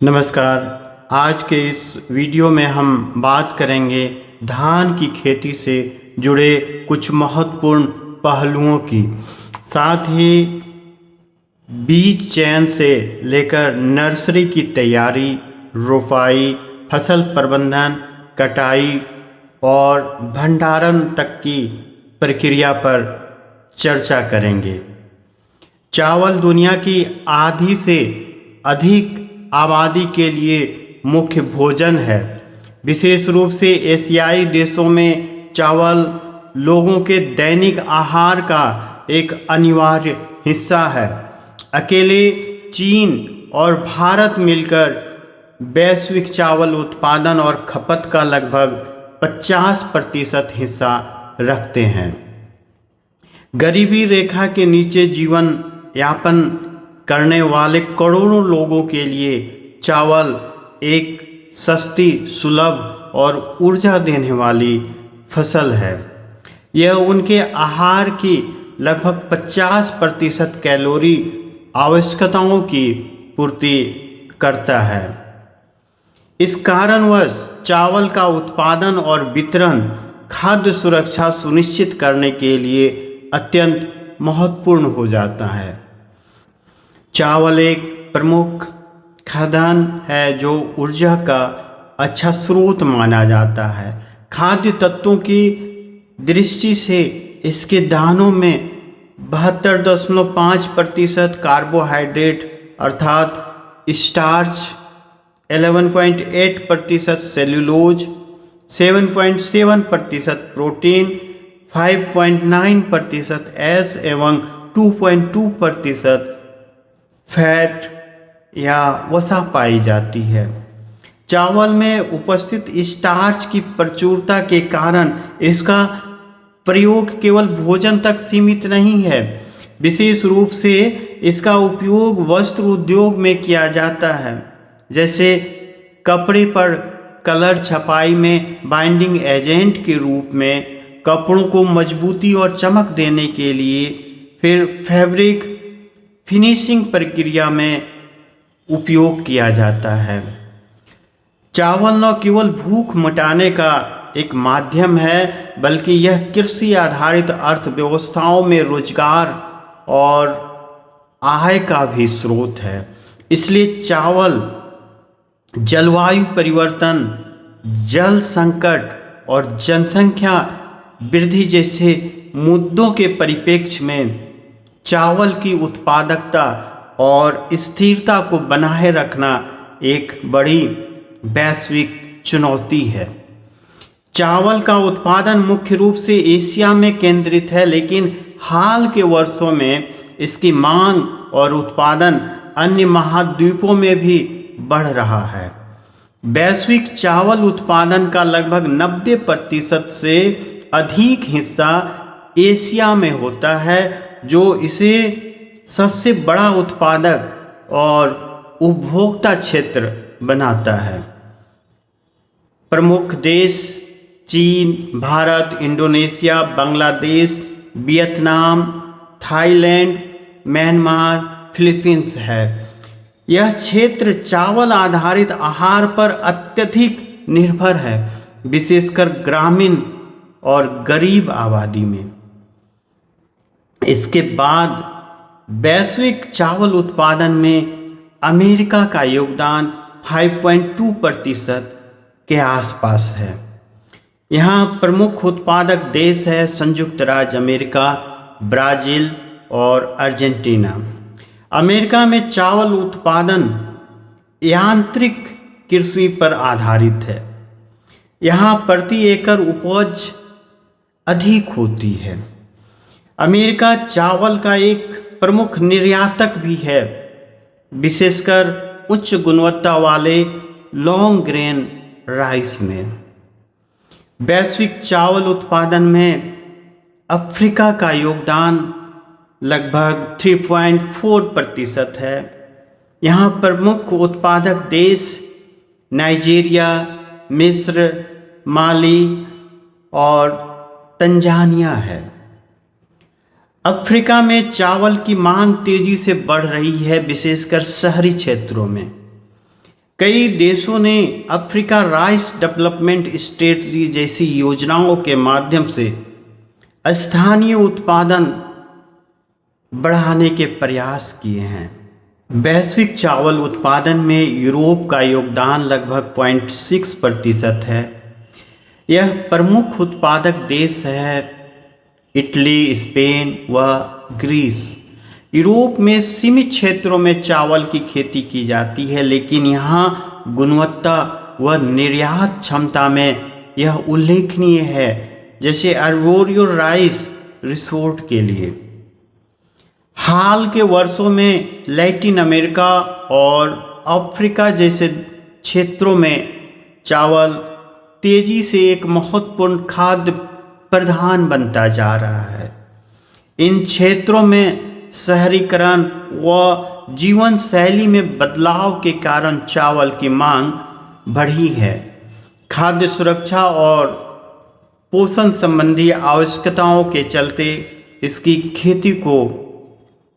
नमस्कार। आज के इस वीडियो में हम बात करेंगे धान की खेती से जुड़े कुछ महत्वपूर्ण पहलुओं की। साथ ही बीज चयन से लेकर नर्सरी की तैयारी, रोपाई, फसल प्रबंधन, कटाई और भंडारण तक की प्रक्रिया पर चर्चा करेंगे। चावल दुनिया की आधी से अधिक आबादी के लिए मुख्य भोजन है। विशेष रूप से एशियाई देशों में चावल लोगों के दैनिक आहार का एक अनिवार्य हिस्सा है। अकेले चीन और भारत मिलकर वैश्विक चावल उत्पादन और खपत का लगभग 50% हिस्सा रखते हैं। गरीबी रेखा के नीचे जीवन यापन करने वाले करोड़ों लोगों के लिए चावल एक सस्ती, सुलभ और ऊर्जा देने वाली फसल है। यह उनके आहार की लगभग 50% कैलोरी आवश्यकताओं की पूर्ति करता है। इस कारणवश चावल का उत्पादन और वितरण खाद्य सुरक्षा सुनिश्चित करने के लिए अत्यंत महत्वपूर्ण हो जाता है। चावल एक प्रमुख खाद्यान्न है जो ऊर्जा का अच्छा स्रोत माना जाता है। खाद्य तत्वों की दृष्टि से इसके दानों में 72.5% कार्बोहाइड्रेट अर्थात स्टार्च, 11.8% सेल्यूलोज, 7.7% प्रोटीन, 5.9% एस एवं 2.2% फैट या वसा पाई जाती है। चावल में उपस्थित स्टार्च की प्रचुरता के कारण इसका प्रयोग केवल भोजन तक सीमित नहीं है। विशेष रूप से इसका उपयोग वस्त्र उद्योग में किया जाता है, जैसे कपड़े पर कलर छपाई में बाइंडिंग एजेंट के रूप में, कपड़ों को मजबूती और चमक देने के लिए, फिर फैब्रिक फिनिशिंग प्रक्रिया में उपयोग किया जाता है। चावल न केवल भूख मिटाने का एक माध्यम है, बल्कि यह कृषि आधारित अर्थव्यवस्थाओं में रोजगार और आय का भी स्रोत है। इसलिए चावल जलवायु परिवर्तन, जल संकट और जनसंख्या वृद्धि जैसे मुद्दों के परिप्रेक्ष्य में चावल की उत्पादकता और स्थिरता को बनाए रखना एक बड़ी वैश्विक चुनौती है। चावल का उत्पादन मुख्य रूप से एशिया में केंद्रित है, लेकिन हाल के वर्षों में इसकी मांग और उत्पादन अन्य महाद्वीपों में भी बढ़ रहा है। वैश्विक चावल उत्पादन का लगभग 90% से अधिक हिस्सा एशिया में होता है, जो इसे सबसे बड़ा उत्पादक और उपभोक्ता क्षेत्र बनाता है। प्रमुख देश चीन, Bharat, Indonesia, Bangladesh, Vietnam, Thailand, Myanmar, Philippines है। यह क्षेत्र चावल आधारित आहार पर अत्यधिक निर्भर है, विशेषकर ग्रामीण और गरीब आबादी में। इसके बाद वैश्विक चावल उत्पादन में अमेरिका का योगदान 5.2% के आसपास है। यहाँ प्रमुख उत्पादक देश है संयुक्त राज्य अमेरिका, ब्राज़ील और अर्जेंटीना। अमेरिका में चावल उत्पादन यांत्रिक कृषि पर आधारित है। यहाँ प्रति एकड़ उपज अधिक होती है। अमेरिका चावल का एक प्रमुख निर्यातक भी है, विशेषकर उच्च गुणवत्ता वाले लॉन्ग ग्रेन राइस में। वैश्विक चावल उत्पादन में अफ्रीका का योगदान लगभग 3.4% है। यहाँ प्रमुख उत्पादक देश नाइजीरिया, मिस्र, माली और तंजानिया है। अफ्रीका में चावल की मांग तेजी से बढ़ रही है, विशेषकर शहरी क्षेत्रों में। कई देशों ने अफ्रीका राइस डेवलपमेंट स्ट्रेटजी जैसी योजनाओं के माध्यम से स्थानीय उत्पादन बढ़ाने के प्रयास किए हैं। वैश्विक चावल उत्पादन में यूरोप का योगदान लगभग 0.6% है। यह प्रमुख उत्पादक देश है इटली, स्पेन व ग्रीस। यूरोप में सीमित क्षेत्रों में चावल की खेती की जाती है, लेकिन यहाँ गुणवत्ता व निर्यात क्षमता में यह उल्लेखनीय है, जैसे आर्बोरियो राइस रिसोर्ट के लिए। हाल के वर्षों में लैटिन अमेरिका और अफ्रीका जैसे क्षेत्रों में चावल तेजी से एक महत्वपूर्ण खाद्य प्रधान बनता जा रहा है। इन क्षेत्रों में शहरीकरण व जीवन शैली में बदलाव के कारण चावल की मांग बढ़ी है। खाद्य सुरक्षा और पोषण संबंधी आवश्यकताओं के चलते इसकी खेती को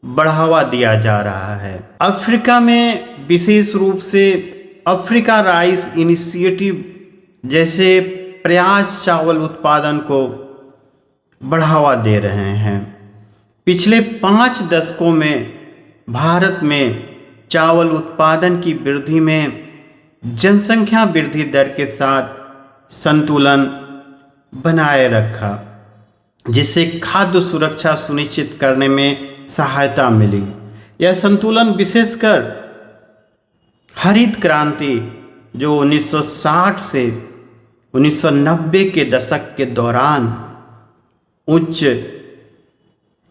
बढ़ावा दिया जा रहा है। अफ्रीका में विशेष रूप से अफ्रीका राइस इनिशिएटिव जैसे प्रयास चावल उत्पादन को बढ़ावा दे रहे हैं। पिछले 5 दशकों में भारत में चावल उत्पादन की वृद्धि में जनसंख्या वृद्धि दर के साथ संतुलन बनाए रखा, जिससे खाद्य सुरक्षा सुनिश्चित करने में सहायता मिली। यह संतुलन विशेषकर हरित क्रांति जो 1960 से 1990 के दशक के दौरान उच्च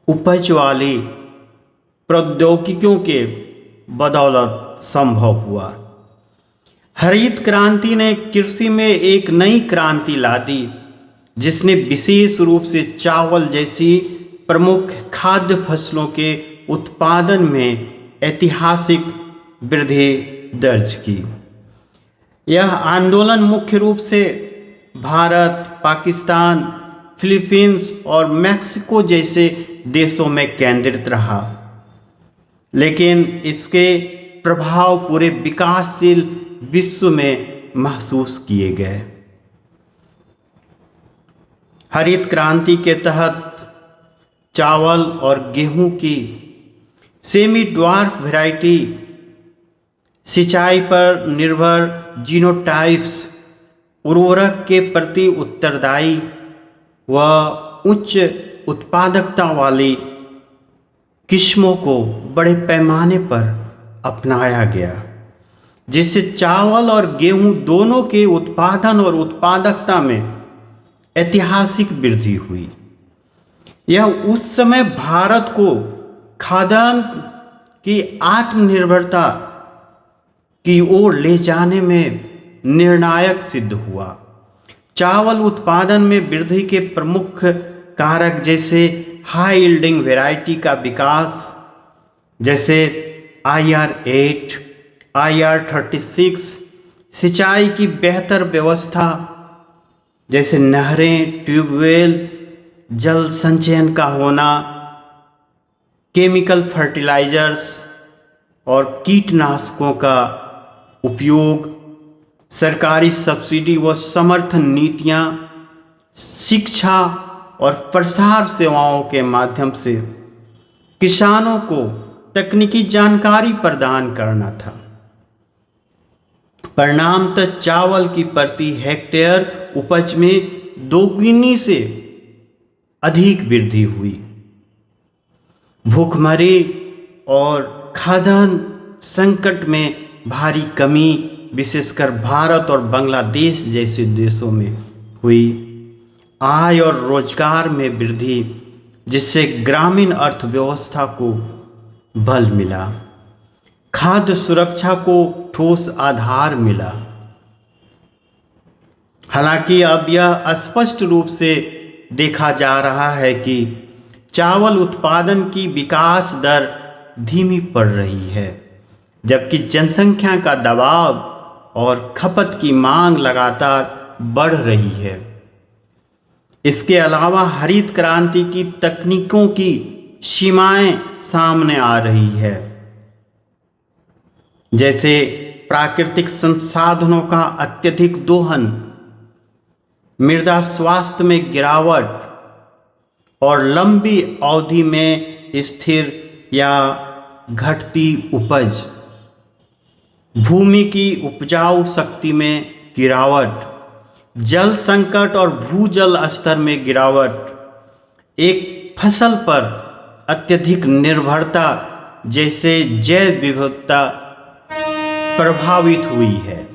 उपज वाली प्रौद्योगिकियों के बदौलत संभव हुआ। हरित क्रांति ने कृषि में एक नई क्रांति ला दी, जिसने विशेष रूप से चावल जैसी प्रमुख खाद्य फसलों के उत्पादन में ऐतिहासिक वृद्धि दर्ज की। यह आंदोलन मुख्य रूप से भारत, पाकिस्तान, फिलीपींस और मैक्सिको जैसे देशों में केंद्रित रहा, लेकिन इसके प्रभाव पूरे विकासशील विश्व में महसूस किए गए। हरित क्रांति के तहत चावल और गेहूं की सेमी ड्वार्फ वैरायटी, सिंचाई पर निर्भर जीनोटाइप्स, उर्वरक के प्रति उत्तरदायी व उच्च उत्पादकता वाली किस्मों को बड़े पैमाने पर अपनाया गया, जिससे चावल और गेहूं दोनों के उत्पादन और उत्पादकता में ऐतिहासिक वृद्धि हुई। यह उस समय भारत को खाद्यान्न की आत्मनिर्भरता की ओर ले जाने में निर्णायक सिद्ध हुआ। चावल उत्पादन में वृद्धि के प्रमुख कारक जैसे हाई यील्डिंग वैरायटी का विकास, जैसे IR8, IR36, सिंचाई की बेहतर व्यवस्था जैसे नहरें, ट्यूबवेल, जल संचयन का होना, केमिकल फर्टिलाइजर्स और कीटनाशकों का उपयोग, सरकारी सब्सिडी व समर्थन नीतियां, शिक्षा और प्रसार सेवाओं के माध्यम से किसानों को तकनीकी जानकारी प्रदान करना था। परिणामतः चावल की प्रति हेक्टेयर उपज में दोगुनी से अधिक वृद्धि हुई। भूखमरी और खाद्यान्न संकट में भारी कमी विशेषकर भारत और बांग्लादेश जैसे देशों में हुई। आय और रोजगार में वृद्धि, जिससे ग्रामीण अर्थव्यवस्था को बल मिला। खाद्य सुरक्षा को ठोस आधार मिला। हालांकि अब यह स्पष्ट रूप से देखा जा रहा है कि चावल उत्पादन की विकास दर धीमी पड़ रही है, जबकि जनसंख्या का दबाव और खपत की मांग लगातार बढ़ रही है। इसके अलावा हरित क्रांति की तकनीकों की सीमाएं सामने आ रही है, जैसे प्राकृतिक संसाधनों का अत्यधिक दोहन, मृदा स्वास्थ्य में गिरावट और लंबी अवधि में स्थिर या घटती उपज, भूमि की उपजाऊ शक्ति में गिरावट, जल संकट और भूजल स्तर में गिरावट, एक फसल पर अत्यधिक निर्भरता जैसे जैव विविधता प्रभावित हुई है।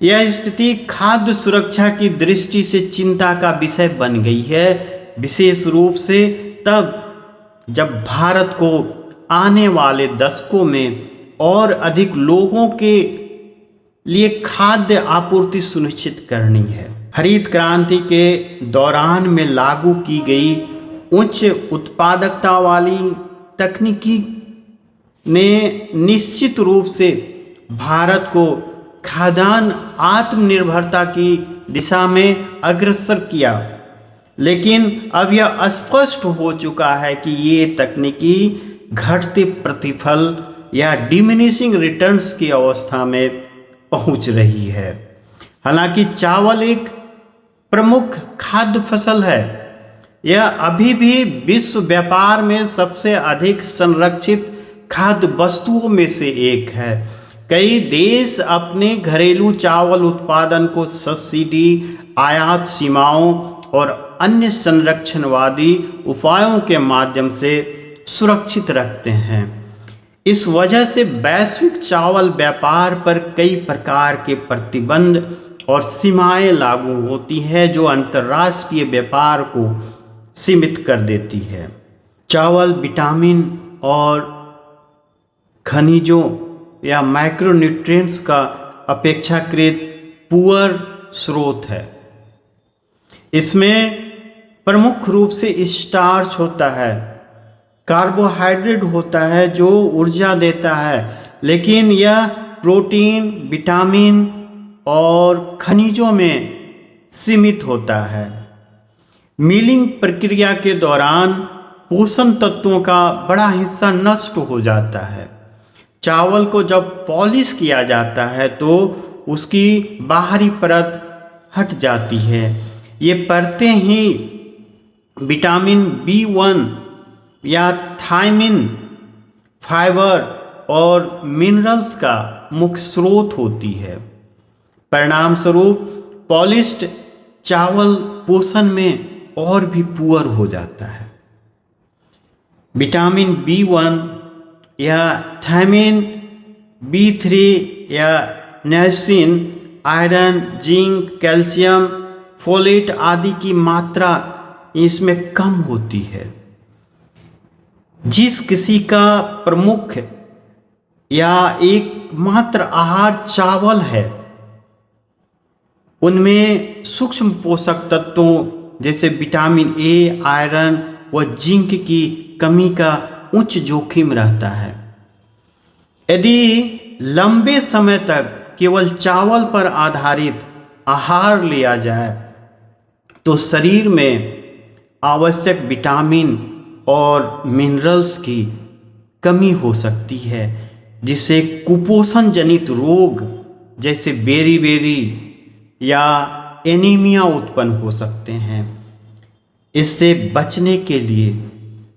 यह स्थिति खाद्य सुरक्षा की दृष्टि से चिंता का विषय बन गई है, विशेष रूप से तब जब भारत को आने वाले दशकों में और अधिक लोगों के लिए खाद्य आपूर्ति सुनिश्चित करनी है। हरित क्रांति के दौरान में लागू की गई उच्च उत्पादकता वाली तकनीकी ने निश्चित रूप से भारत को खाद्यान्न आत्मनिर्भरता की दिशा में अग्रसर किया, लेकिन अब यह स्पष्ट हो चुका है कि ये तकनीकी घटते प्रतिफल या डिमिनिशिंग रिटर्न्स की अवस्था में पहुंच रही है। हालांकि चावल एक प्रमुख खाद्य फसल है, यह अभी भी विश्व व्यापार में सबसे अधिक संरक्षित खाद्य वस्तुओं में से एक है। कई देश अपने घरेलू चावल उत्पादन को सब्सिडी, आयात सीमाओं और अन्य संरक्षणवादी उपायों के माध्यम से सुरक्षित रखते हैं। इस वजह से वैश्विक चावल व्यापार पर कई प्रकार के प्रतिबंध और सीमाएं लागू होती है जो अंतर्राष्ट्रीय व्यापार को सीमित कर देती है। चावल विटामिन और खनिजों या माइक्रोन्यूट्रिएंट्स का अपेक्षाकृत पुअर स्रोत है। इसमें प्रमुख रूप से स्टार्च होता है, कार्बोहाइड्रेट होता है जो ऊर्जा देता है, लेकिन यह प्रोटीन, विटामिन और खनिजों में सीमित होता है। मिलिंग प्रक्रिया के दौरान पोषण तत्वों का बड़ा हिस्सा नष्ट हो जाता है। चावल को जब पॉलिश किया जाता है तो उसकी बाहरी परत हट जाती है। ये परतें ही विटामिन B1 या थायमिन, फाइबर और मिनरल्स का मुख्य स्रोत होती है। परिणाम स्वरूप पॉलिश्ड चावल पोषण में और भी पुअर हो जाता है। विटामिन B1 या थायमिन, B3 या niacin, iron, zinc, calcium, folate आदि की मात्रा इसमें कम होती है। जिस किसी का प्रमुख या एकमात्र आहार चावल है, उनमें सूक्ष्म पोषक तत्वों जैसे विटामिन ए, आयरन व जिंक की कमी का उच्च जोखिम रहता है। यदि लंबे समय तक केवल चावल पर आधारित आहार लिया जाए तो शरीर में आवश्यक विटामिन और मिनरल्स की कमी हो सकती है, जिससे कुपोषण जनित रोग जैसे बेरी या एनीमिया उत्पन्न हो सकते हैं। इससे बचने के लिए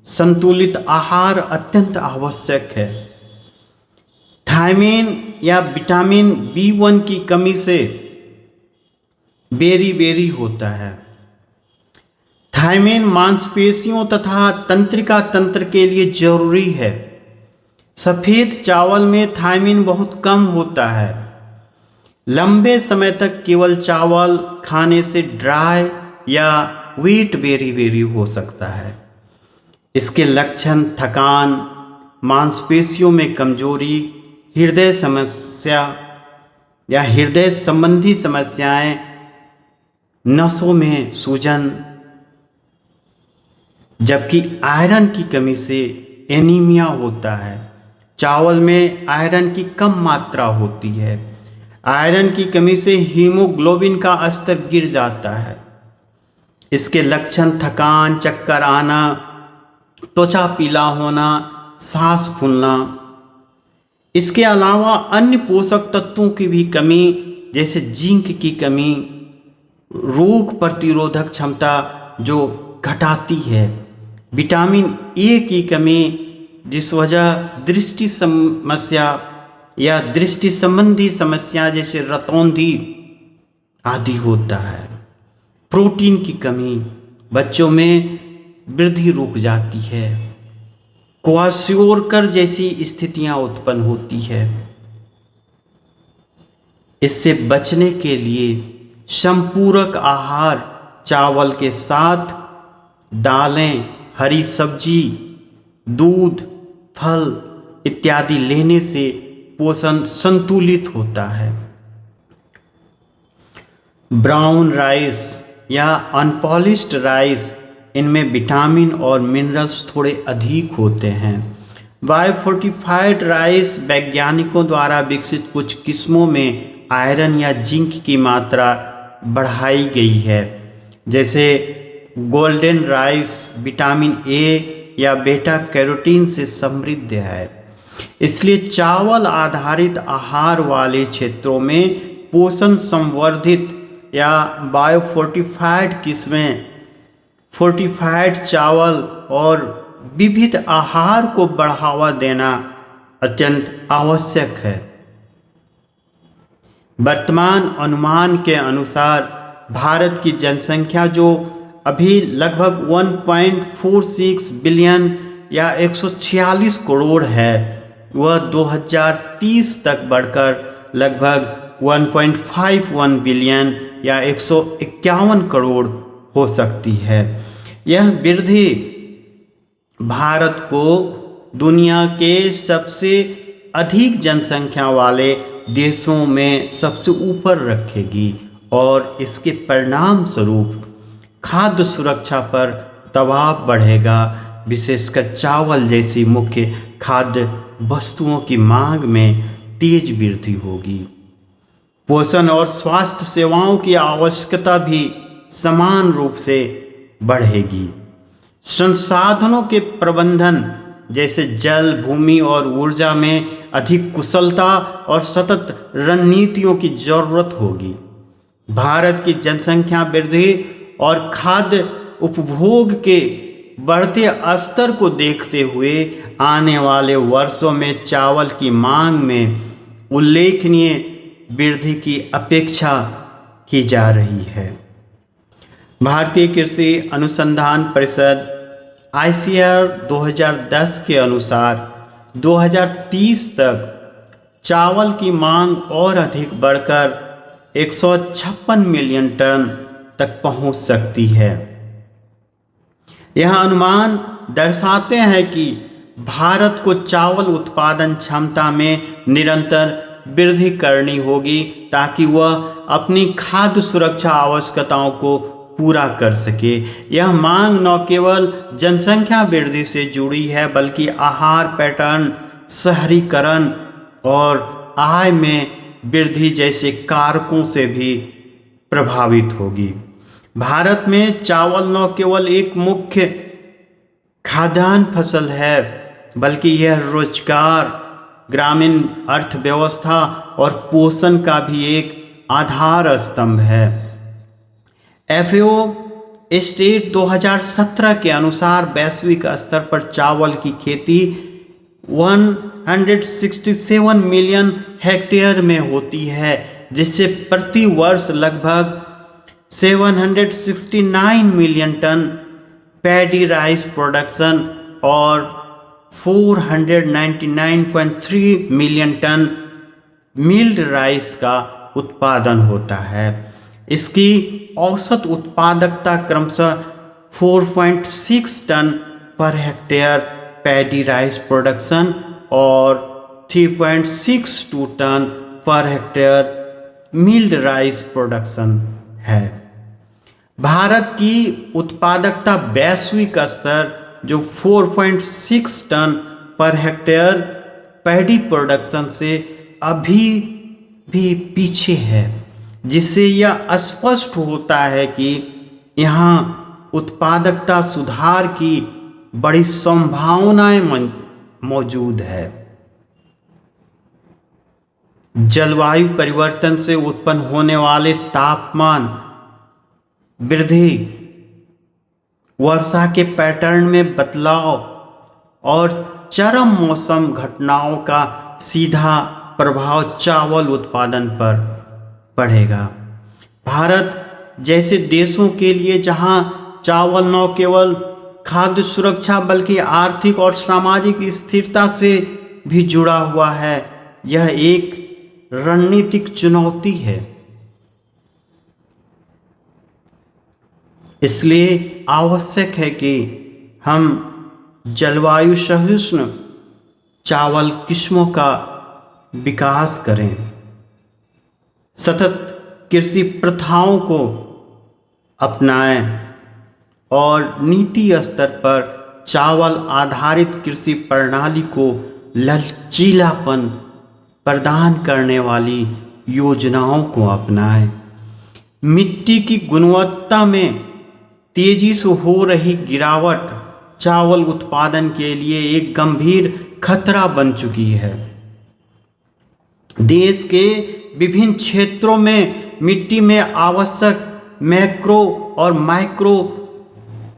संतुलित आहार अत्यंत आवश्यक है। थायमिन या विटामिन B1 की कमी से बेरी होता है। थायमिन मांसपेशियों तथा तंत्रिका तंत्र के लिए जरूरी है। सफ़ेद चावल में थायमिन बहुत कम होता है। लंबे समय तक केवल चावल खाने से ड्राई या वीट बेरी हो सकता है। इसके लक्षण थकान, मांसपेशियों में कमजोरी, हृदय समस्या या हृदय संबंधी समस्याएं, नसों में सूजन, जबकि आयरन की कमी से एनीमिया होता है। चावल में आयरन की कम मात्रा होती है। आयरन की कमी से हीमोग्लोबिन का स्तर गिर जाता है। इसके लक्षण थकान, चक्कर आना, त्वचा पीला होना, सांस फूलना। इसके अलावा अन्य पोषक तत्वों की भी कमी, जैसे जिंक की कमी, रोग प्रतिरोधक क्षमता जो घटाती है, विटामिन ए की कमी जिस वजह दृष्टि समस्या या दृष्टि संबंधी समस्या जैसे रतौंधी आदि होता है, प्रोटीन की कमी, बच्चों में वृद्धि रुक जाती है, क्वाशियोरकर जैसी स्थितियां उत्पन्न होती है। इससे बचने के लिए संपूरक आहार चावल के साथ दालें, हरी सब्जी, दूध, फल इत्यादि लेने से पोषण संतुलित होता है। ब्राउन राइस या अनपॉलिश्ड राइस, इनमें विटामिन और मिनरल्स थोड़े अधिक होते हैं। बायोफोर्टिफाइड राइस वैज्ञानिकों द्वारा विकसित कुछ किस्मों में आयरन या जिंक की मात्रा बढ़ाई गई है, जैसे गोल्डन राइस विटामिन ए या बेटा कैरोटीन से समृद्ध है। इसलिए चावल आधारित आहार वाले क्षेत्रों में पोषण संवर्धित या बायोफोर्टिफाइड किस्में, फोर्टिफाइड चावल और विविध आहार को बढ़ावा देना अत्यंत आवश्यक है। वर्तमान अनुमान के अनुसार भारत की जनसंख्या जो अभी लगभग 1.46 बिलियन या 146 करोड़ है, वह 2030 तक बढ़कर लगभग 1.51 बिलियन या 151 करोड़ हो सकती है। यह वृद्धि भारत को दुनिया के सबसे अधिक जनसंख्या वाले देशों में सबसे ऊपर रखेगी और इसके परिणाम स्वरूप खाद्य सुरक्षा पर दबाव बढ़ेगा, विशेषकर चावल जैसी मुख्य खाद्य वस्तुओं की मांग में तेज वृद्धि होगी। पोषण और स्वास्थ्य सेवाओं की आवश्यकता भी समान रूप से बढ़ेगी। संसाधनों के प्रबंधन जैसे जल, भूमि और ऊर्जा में अधिक कुशलता और सतत रणनीतियों की जरूरत होगी। भारत की जनसंख्या वृद्धि और खाद्य उपभोग के बढ़ते स्तर को देखते हुए आने वाले वर्षों में चावल की मांग में उल्लेखनीय वृद्धि की अपेक्षा की जा रही है। भारतीय कृषि अनुसंधान परिषद ICAR 2010 के अनुसार 2030 तक चावल की मांग और अधिक बढ़कर 156 मिलियन टन तक पहुंच सकती है। यह अनुमान दर्शाते हैं कि भारत को चावल उत्पादन क्षमता में निरंतर वृद्धि करनी होगी ताकि वह अपनी खाद्य सुरक्षा आवश्यकताओं को पूरा कर सके। यह मांग न केवल जनसंख्या वृद्धि से जुड़ी है बल्कि आहार पैटर्न, शहरीकरण और आय में वृद्धि जैसे कारकों से भी प्रभावित होगी। भारत में चावल न केवल एक मुख्य खाद्यान्न फसल है बल्कि यह रोजगार, ग्रामीण अर्थव्यवस्था और पोषण का भी एक आधार स्तंभ है। FAO स्टेट 2017 के अनुसार वैश्विक स्तर पर चावल की खेती 167 मिलियन हेक्टेयर में होती है, जिससे प्रति वर्ष लगभग 769 million ton paddy rice production और 499.3 मिलियन टन मिल्ड राइस का उत्पादन होता है। इसकी औसत उत्पादकता क्रमशः 4.6 ton per hectare paddy rice production और 3.62 ton per hectare mild rice production है। भारत की उत्पादकता वैश्विक स्तर जो 4.6 ton per hectare paddy production से अभी भी पीछे है, जिससे यह स्पष्ट होता है कि यहाँ उत्पादकता सुधार की बड़ी संभावनाएं मौजूद है। जलवायु परिवर्तन से उत्पन्न होने वाले तापमान वृद्धि, वर्षा के पैटर्न में बदलाव और चरम मौसम घटनाओं का सीधा प्रभाव चावल उत्पादन पर पड़ेगा। भारत जैसे देशों के लिए जहां चावल न केवल खाद्य सुरक्षा बल्कि आर्थिक और सामाजिक स्थिरता से भी जुड़ा हुआ है, यह एक रणनीतिक चुनौती है। इसलिए आवश्यक है कि हम जलवायु सहिष्णु चावल किस्मों का विकास करें, सतत कृषि प्रथाओं को अपनाएं और नीति स्तर पर चावल आधारित कृषि प्रणाली को लचीलापन प्रदान करने वाली योजनाओं को अपनाएं। मिट्टी की गुणवत्ता में तेजी से हो रही गिरावट चावल उत्पादन के लिए एक गंभीर खतरा बन चुकी है। देश के विभिन्न क्षेत्रों में मिट्टी में आवश्यक मैक्रो और माइक्रो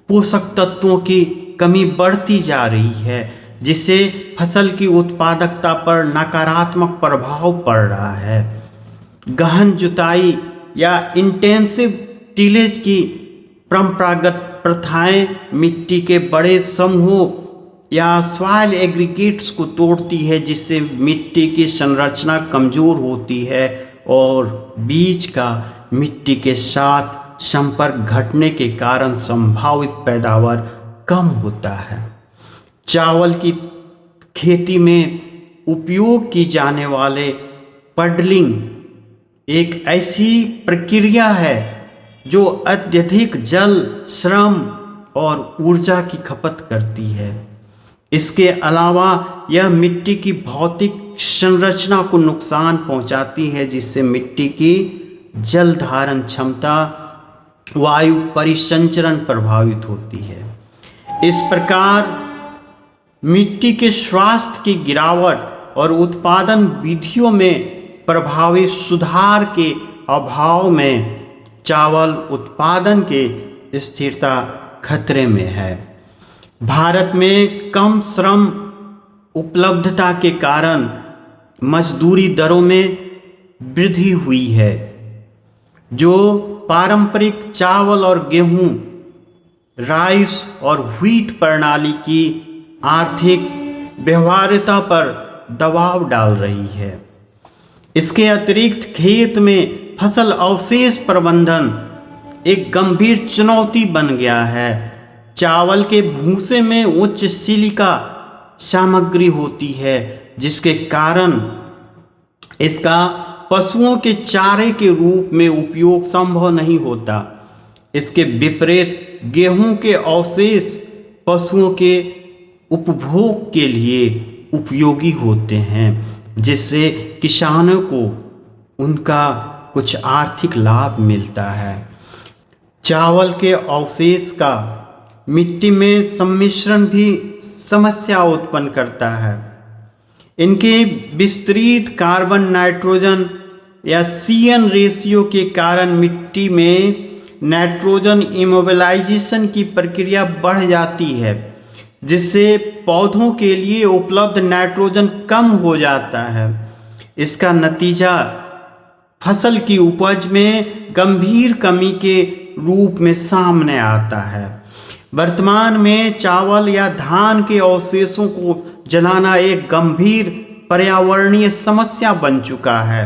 पोषक तत्वों की कमी बढ़ती जा रही है, जिससे फसल की उत्पादकता पर नकारात्मक प्रभाव पड़ रहा है। गहन जुताई या इंटेंसिव टिलेज की परंपरागत प्रथाएं मिट्टी के बड़े समूहों या सॉइल एग्रीगेट्स को तोड़ती है, जिससे मिट्टी की संरचना कमज़ोर होती है और बीज का मिट्टी के साथ संपर्क घटने के कारण संभावित पैदावार कम होता है। चावल की खेती में उपयोग की जाने वाले पडलिंग एक ऐसी प्रक्रिया है जो अत्यधिक जल, श्रम और ऊर्जा की खपत करती है। इसके अलावा यह मिट्टी की भौतिक संरचना को नुकसान पहुंचाती है, जिससे मिट्टी की जल धारण क्षमता, वायु परिसंचरण प्रभावित होती है। इस प्रकार मिट्टी के स्वास्थ्य की गिरावट और उत्पादन विधियों में प्रभावी सुधार के अभाव में चावल उत्पादन की स्थिरता खतरे में है। भारत में कम श्रम उपलब्धता के कारण मजदूरी दरों में वृद्धि हुई है, जो पारंपरिक चावल और गेहूं, राइस और व्हीट प्रणाली की आर्थिक व्यवहार्यता पर दबाव डाल रही है। इसके अतिरिक्त खेत में फसल अवशेष प्रबंधन एक गंभीर चुनौती बन गया है। चावल के भूसे में उच्च सिलिका सामग्री होती है, जिसके कारण इसका पशुओं के चारे के रूप में उपयोग संभव नहीं होता। इसके विपरीत गेहूं के अवशेष पशुओं के उपभोग के लिए उपयोगी होते हैं, जिससे किसानों को उनका कुछ आर्थिक लाभ मिलता है। चावल के अवशेष का मिट्टी में सम्मिश्रण भी समस्या उत्पन्न करता है। इनके विस्तृत कार्बन नाइट्रोजन या CN रेशियो के कारण मिट्टी में नाइट्रोजन इमोबिलाइजेशन की प्रक्रिया बढ़ जाती है, जिससे पौधों के लिए उपलब्ध नाइट्रोजन कम हो जाता है। इसका नतीजा फसल की उपज में गंभीर कमी के रूप में सामने आता है। वर्तमान में चावल या धान के अवशेषों को जलाना एक गंभीर पर्यावरणीय समस्या बन चुका है।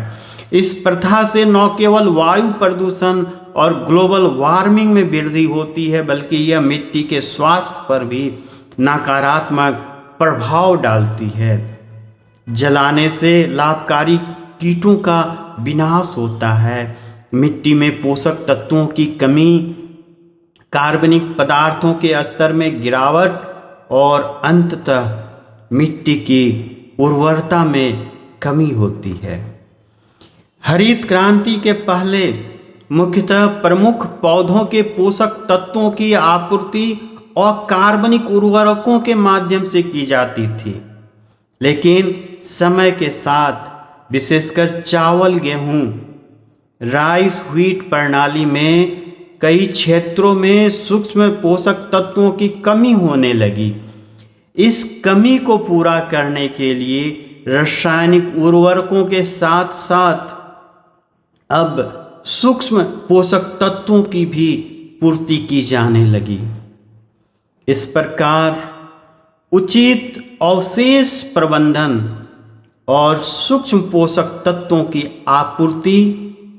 इस प्रथा से न केवल वायु प्रदूषण और ग्लोबल वार्मिंग में वृद्धि होती है, बल्कि यह मिट्टी के स्वास्थ्य पर भी नकारात्मक प्रभाव डालती है। जलाने से लाभकारी कीटों का विनाश होता है, मिट्टी में पोषक तत्वों की कमी, कार्बनिक पदार्थों के स्तर में गिरावट और अंततः मिट्टी की उर्वरता में कमी होती है। हरित क्रांति के पहले मुख्यतः प्रमुख पौधों के पोषक तत्वों की आपूर्ति और कार्बनिक उर्वरकों के माध्यम से की जाती थी, लेकिन समय के साथ विशेषकर चावल गेहूं राइस व्हीट प्रणाली में कई क्षेत्रों में सूक्ष्म पोषक तत्वों की कमी होने लगी। इस कमी को पूरा करने के लिए रासायनिक उर्वरकों के साथ साथ अब सूक्ष्म पोषक तत्वों की भी पूर्ति की जाने लगी। इस प्रकार उचित अवशेष प्रबंधन और सूक्ष्म पोषक तत्वों की आपूर्ति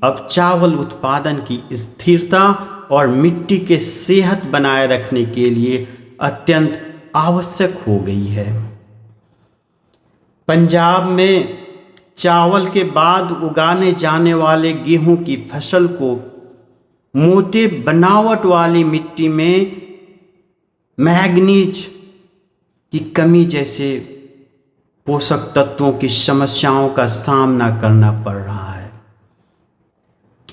अब चावल उत्पादन की स्थिरता और मिट्टी के सेहत बनाए रखने के लिए अत्यंत आवश्यक हो गई है। पंजाब में चावल के बाद उगाने जाने वाले गेहूं की फसल को मोटे बनावट वाली मिट्टी में मैग्नीज की कमी जैसे पोषक तत्वों की समस्याओं का सामना करना पड़ रहा है।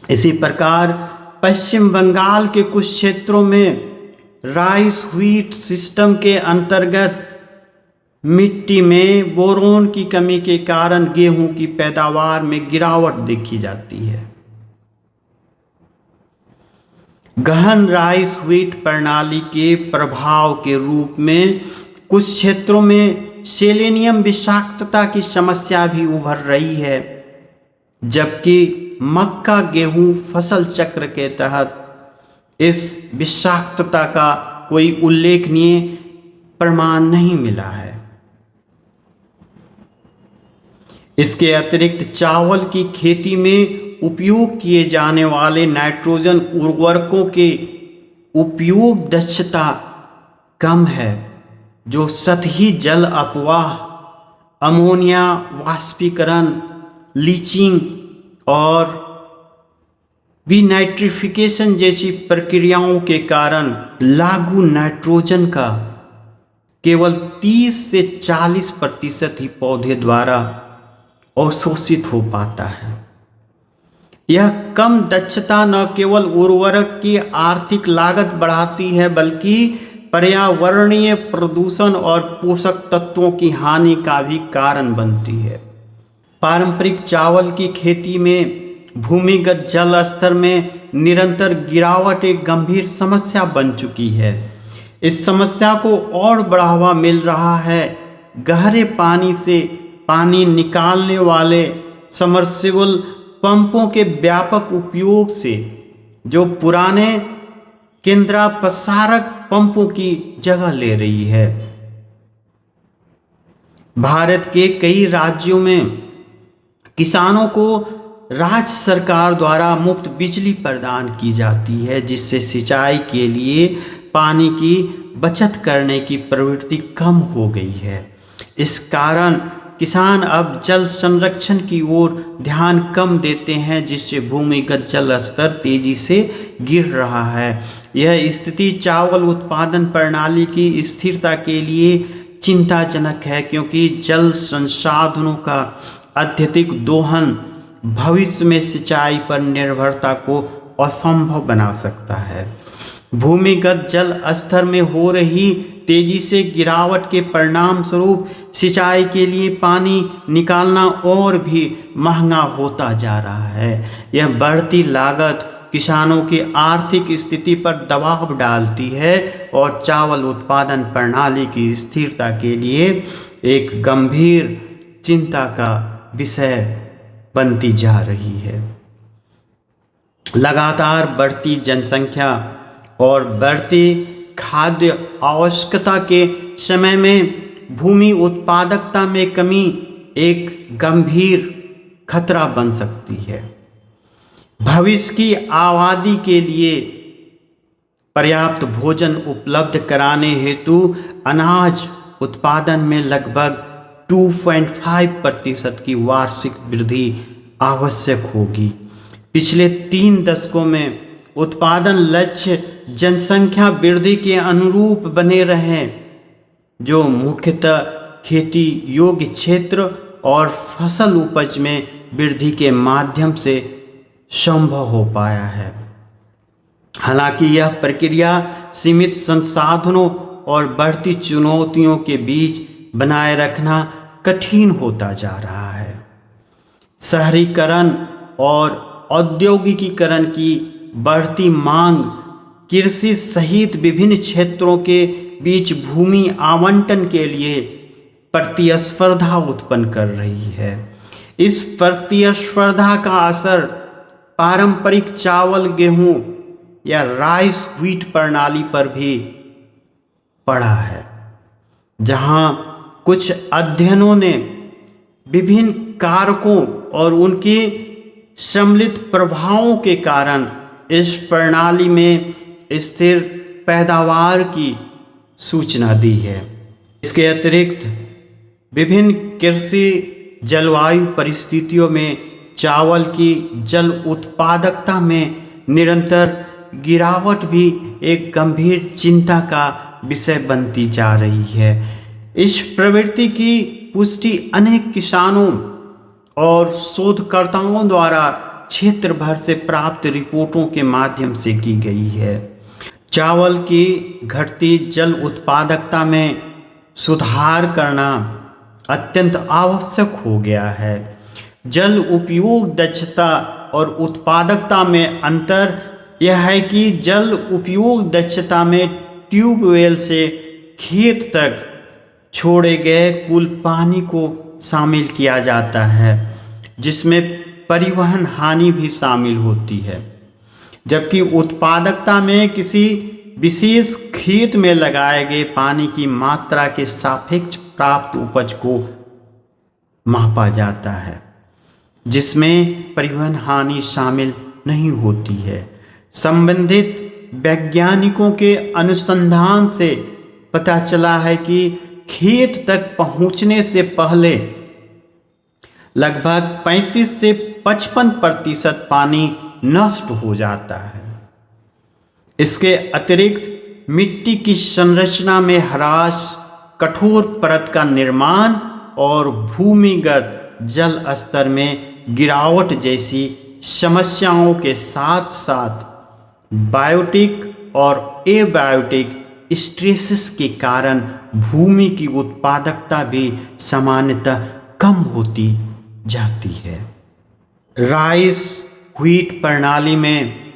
इसी प्रकार पश्चिम बंगाल के कुछ क्षेत्रों में राइस व्हीट सिस्टम के अंतर्गत मिट्टी में बोरोन की कमी के कारण गेहूं की पैदावार में गिरावट देखी जाती है। गहन राइस व्हीट प्रणाली के प्रभाव के रूप में कुछ क्षेत्रों में सेलेनियम विषाक्तता की समस्या भी उभर रही है, जबकि मक्का गेहूं फसल चक्र के तहत इस विषाक्तता का कोई उल्लेखनीय प्रमाण नहीं मिला है। इसके अतिरिक्त चावल की खेती में उपयोग किए जाने वाले नाइट्रोजन उर्वरकों के उपयोग दक्षता कम है, जो सतही जल अपवाह, अमोनिया वाष्पीकरण, लीचिंग और विनाइट्रिफिकेशन जैसी प्रक्रियाओं के कारण लागू नाइट्रोजन का केवल 30 से 40% ही पौधे द्वारा अवशोषित हो पाता है। यह कम दक्षता न केवल उर्वरक की आर्थिक लागत बढ़ाती है, बल्कि पर्यावरणीय प्रदूषण और पोषक तत्वों की हानि का भी कारण बनती है। पारंपरिक चावल की खेती में भूमिगत जल स्तर में निरंतर गिरावट एक गंभीर समस्या बन चुकी है। इस समस्या को और बढ़ावा मिल रहा है गहरे पानी से पानी निकालने वाले सबमर्सिबल पंपों के व्यापक उपयोग से, जो पुराने केंद्रापसारक पंपों की जगह ले रही है। भारत के कई राज्यों में किसानों को राज्य सरकार द्वारा मुफ्त बिजली प्रदान की जाती है, जिससे सिंचाई के लिए पानी की बचत करने की प्रवृत्ति कम हो गई है। इस कारण किसान अब जल संरक्षण की ओर ध्यान कम देते हैं, जिससे भूमिगत जल स्तर तेजी से गिर रहा है। यह स्थिति चावल उत्पादन प्रणाली की स्थिरता के लिए चिंताजनक है, क्योंकि जल संसाधनों का अत्यधिक दोहन भविष्य में सिंचाई पर निर्भरता को असंभव बना सकता है। भूमिगत जल स्तर में हो रही तेजी से गिरावट के परिणाम स्वरूप सिंचाई के लिए पानी निकालना और भी महंगा होता जा रहा है। यह बढ़ती लागत किसानों की आर्थिक स्थिति पर दबाव डालती है और चावल उत्पादन प्रणाली की स्थिरता के लिए एक गंभीर चिंता का विषय बनती जा रही है। लगातार बढ़ती जनसंख्या और बढ़ती खाद्य आवश्यकता के समय में भूमि उत्पादकता में कमी एक गंभीर खतरा बन सकती है। भविष्य की आबादी के लिए पर्याप्त भोजन उपलब्ध कराने हेतु अनाज उत्पादन में लगभग 2.5% की वार्षिक वृद्धि आवश्यक होगी। पिछले 3 दशकों में उत्पादन लक्ष्य जनसंख्या वृद्धि के अनुरूप बने रहे, जो मुख्यतः खेती योग्य क्षेत्र और फसल उपज में वृद्धि के माध्यम से संभव हो पाया है। हालांकि यह प्रक्रिया सीमित संसाधनों और बढ़ती चुनौतियों के बीच बनाए रखना कठिन होता जा रहा है। शहरीकरण और औद्योगिकीकरण की बढ़ती मांग कृषि सहित विभिन्न क्षेत्रों के बीच भूमि आवंटन के लिए प्रतिस्पर्धा उत्पन्न कर रही है। इस प्रतिस्पर्धा का असर पारंपरिक चावल गेहूं या राइस व्हीट प्रणाली पर भी पड़ा है, जहां कुछ अध्ययनों ने विभिन्न कारकों और उनके सम्मिलित प्रभावों के कारण इस प्रणाली में स्थिर पैदावार की सूचना दी है। इसके अतिरिक्त विभिन्न कृषि जलवायु परिस्थितियों में चावल की जल उत्पादकता में निरंतर गिरावट भी एक गंभीर चिंता का विषय बनती जा रही है। इस प्रवृत्ति की पुष्टि अनेक किसानों और शोधकर्ताओं द्वारा क्षेत्र भर से प्राप्त रिपोर्टों के माध्यम से की गई है। चावल की घटती जल उत्पादकता में सुधार करना अत्यंत आवश्यक हो गया है। जल उपयोग दक्षता और उत्पादकता में अंतर यह है कि जल उपयोग दक्षता में ट्यूबवेल से खेत तक छोड़े गए कुल पानी को शामिल किया जाता है, जिसमें परिवहन हानि भी शामिल होती है, जबकि उत्पादकता में किसी विशेष खेत में लगाए गए पानी की मात्रा के सापेक्ष प्राप्त उपज को मापा जाता है, जिसमें परिवहन हानि शामिल नहीं होती है। संबंधित वैज्ञानिकों के अनुसंधान से पता चला है कि खेत तक पहुंचने से पहले लगभग 35 से 55% पानी नष्ट हो जाता है। इसके अतिरिक्त मिट्टी की संरचना में ह्रास, कठोर परत का निर्माण और भूमिगत जल स्तर में गिरावट जैसी समस्याओं के साथ साथ बायोटिक और एबायोटिक स्ट्रेसेस के कारण भूमि की उत्पादकता भी सामान्यतः कम होती जाती है। राइस व्हीट प्रणाली में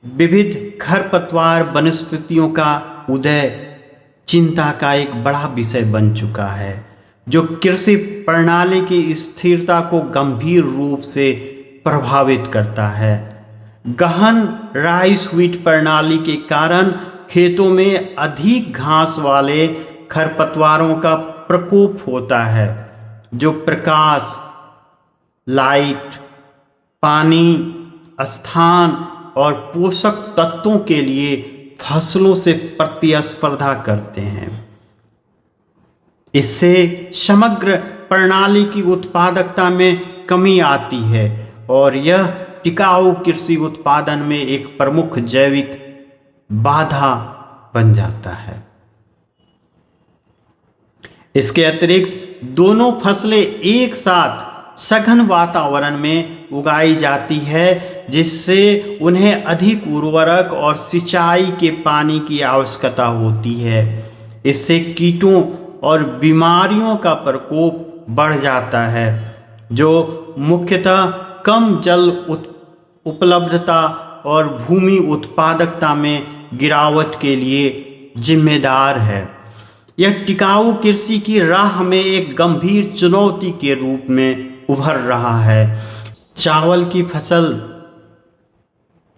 विविध खरपतवार वनस्पतियों का उदय चिंता का एक बड़ा विषय बन चुका है, जो कृषि प्रणाली की स्थिरता को गंभीर रूप से प्रभावित करता है। गहन राइस व्हीट प्रणाली के कारण खेतों में अधिक घास वाले खरपतवारों का प्रकोप होता है, जो प्रकाश, लाइट, पानी, स्थान और पोषक तत्वों के लिए फसलों से प्रतिस्पर्धा करते हैं। इससे समग्र प्रणाली की उत्पादकता में कमी आती है और यह टिकाऊ कृषि उत्पादन में एक प्रमुख जैविक बाधा बन जाता है। इसके अतिरिक्त दोनों फसलें एक साथ सघन वातावरण में उगाई जाती है, जिससे उन्हें अधिक उर्वरक और सिंचाई के पानी की आवश्यकता होती है। इससे कीटों और बीमारियों का प्रकोप बढ़ जाता है, जो मुख्यतः कम जल उपलब्धता और भूमि उत्पादकता में गिरावट के लिए जिम्मेदार है। यह टिकाऊ कृषि की राह में एक गंभीर चुनौती के रूप में उभर रहा है। चावल की फसल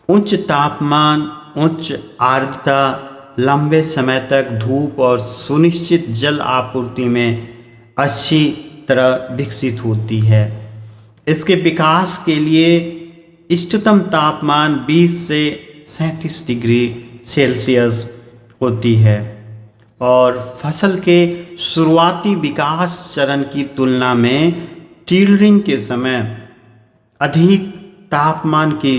उच्च तापमान, उच्च आर्द्रता, लंबे समय तक धूप और सुनिश्चित जल आपूर्ति में अच्छी तरह विकसित होती है। इसके विकास के लिए इष्टतम तापमान 20 से 37 डिग्री सेल्सियस होती है और फसल के शुरुआती विकास चरण की तुलना में टिलरिंग के समय अधिक तापमान की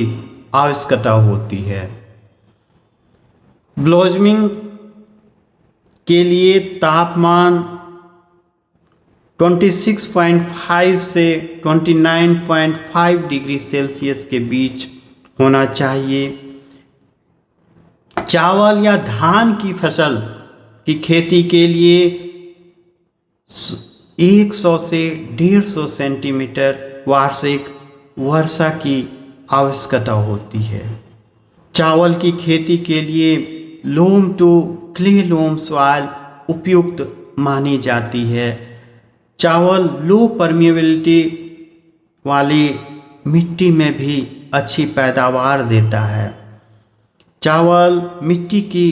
आवश्यकता होती है। ब्लोसमिंग के लिए तापमान 26.5 से 29.5 डिग्री सेल्सियस के बीच होना चाहिए। चावल या धान की फसल की खेती के लिए 100 से 150 सेंटीमीटर वार्षिक वर्षा की आवश्यकता होती है। चावल की खेती के लिए लोम टू क्ले लोम सॉइल उपयुक्त मानी जाती है। चावल लो परमिएबिलिटी वाली मिट्टी में भी अच्छी पैदावार देता है। चावल मिट्टी की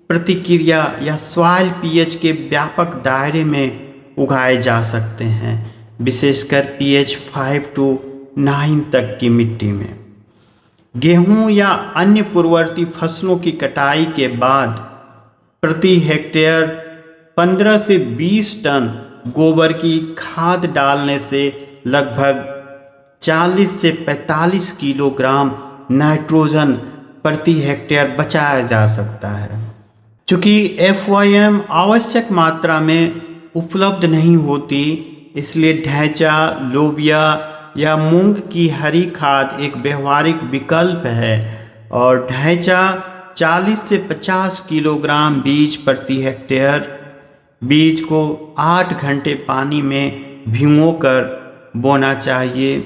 प्रतिक्रिया या सॉइल पीएच के व्यापक दायरे में उगाए जा सकते हैं, विशेषकर पीएच 5 to 9 तक की मिट्टी में। गेहूं या अन्य पूर्ववर्ती फसलों की कटाई के बाद प्रति हेक्टेयर 15 से 20 टन गोबर की खाद डालने से लगभग 40 से 45 किलोग्राम नाइट्रोजन प्रति हेक्टेयर बचाया जा सकता है। चूँकि FYM आवश्यक मात्रा में उपलब्ध नहीं होती, इसलिए ढैंचा, लोबिया या मूंग की हरी खाद एक व्यवहारिक विकल्प है और ढैंचा 40 से 50 किलोग्राम बीज प्रति हेक्टेयर। बीज को 8 घंटे पानी में भिगोकर बोना चाहिए।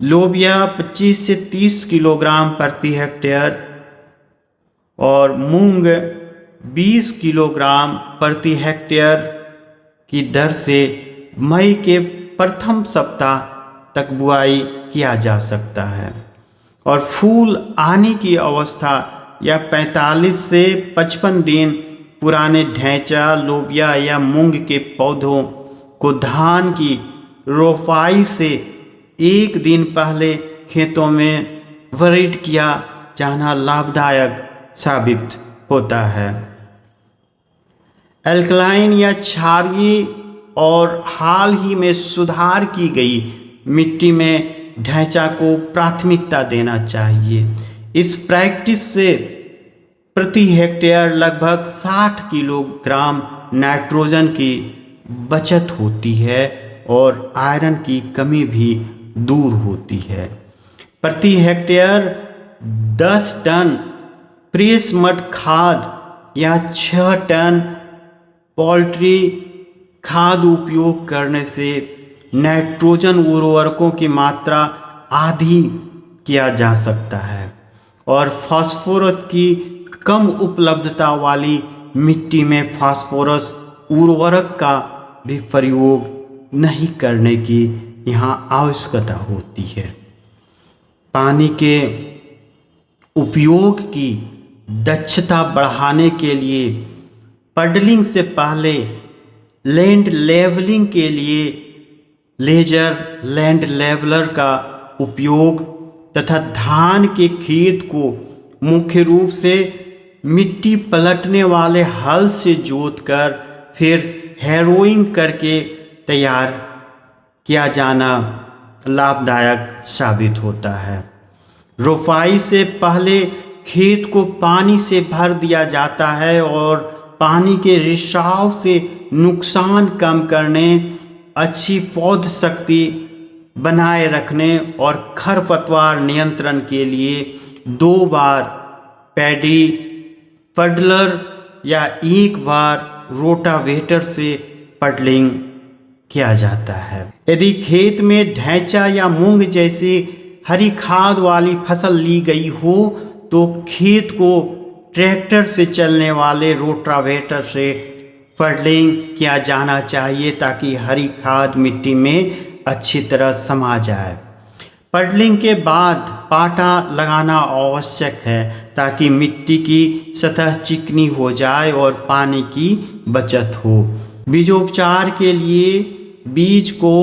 लोबिया 25 से 30 किलोग्राम प्रति हेक्टेयर और मूंग 20 किलोग्राम प्रति हेक्टेयर की दर से मई के प्रथम सप्ताह तक बुआई किया जा सकता है और फूल आने की अवस्था या 45 से 55 दिन पुराने ढैंचा, लोबिया या मूंग के पौधों को धान की रोपाई से एक दिन पहले खेतों में वरीड किया जाना लाभदायक साबित होता है। एल्कलाइन या क्षारीय और हाल ही में सुधार की गई मिट्टी में ढैंचा को प्राथमिकता देना चाहिए। इस प्रैक्टिस से प्रति हेक्टेयर लगभग 60 किलोग्राम नाइट्रोजन की बचत होती है और आयरन की कमी भी दूर होती है। प्रति हेक्टेयर 10 टन प्रेस मड खाद या 6 टन पोल्ट्री खाद उपयोग करने से नाइट्रोजन उर्वरकों की मात्रा आधी किया जा सकता है और फास्फोरस की कम उपलब्धता वाली मिट्टी में फास्फोरस उर्वरक का भी प्रयोग नहीं करने की यहाँ आवश्यकता होती है। पानी के उपयोग की दक्षता बढ़ाने के लिए पडलिंग से पहले लैंड लेवलिंग के लिए लेजर लैंड लेवलर का उपयोग तथा धान के खेत को मुख्य रूप से मिट्टी पलटने वाले हल से जोतकर फिर हैरोइंग करके तैयार किया जाना लाभदायक साबित होता है। रोपाई से पहले खेत को पानी से भर दिया जाता है और पानी के रिसाव से नुकसान कम करने, अच्छी पौध शक्ति बनाए रखने और खरपतवार नियंत्रण के लिए 2 बार पैडी पडलर या 1 बार रोटावेटर से पडलिंग किया जाता है। यदि खेत में ढैंचा या मूंग जैसी हरी खाद वाली फसल ली गई हो तो खेत को ट्रैक्टर से चलने वाले रोटावेटर से पडलिंग किया जाना चाहिए ताकि हरी खाद मिट्टी में अच्छी तरह समा जाए। पडलिंग के बाद पाटा लगाना आवश्यक है ताकि मिट्टी की सतह चिकनी हो जाए और पानी की बचत हो। बीजोपचार के लिए बीज को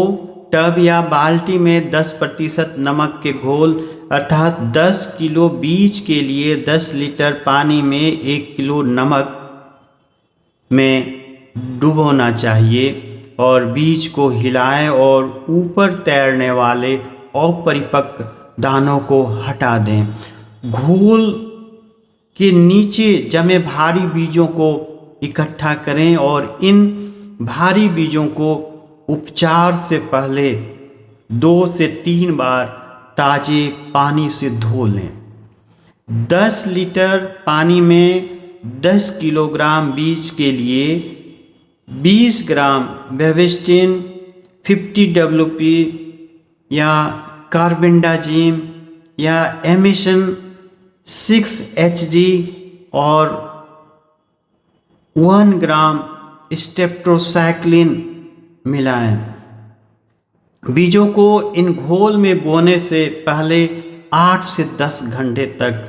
टब या बाल्टी में 10% नमक के घोल अर्थात 10 किलो बीज के लिए 10 लीटर पानी में 1 किलो नमक में डुबोना चाहिए और बीज को हिलाएं और ऊपर तैरने वाले अपरिपक्व दानों को हटा दें। घोल के नीचे जमे भारी बीजों को इकट्ठा करें और इन भारी बीजों को उपचार से पहले 2 से 3 बार ताज़े पानी से धो लें। 10 लीटर पानी में 10 किलोग्राम बीज के लिए 20 ग्राम बेविस्टिन 50 WP या कार्बेंडाजिम या एमिशन 6 Hg और 1 ग्राम स्टेप्टोसाइक्लिन मिलाएं। बीजों को इन घोल में बोने से पहले 8 से 10 घंटे तक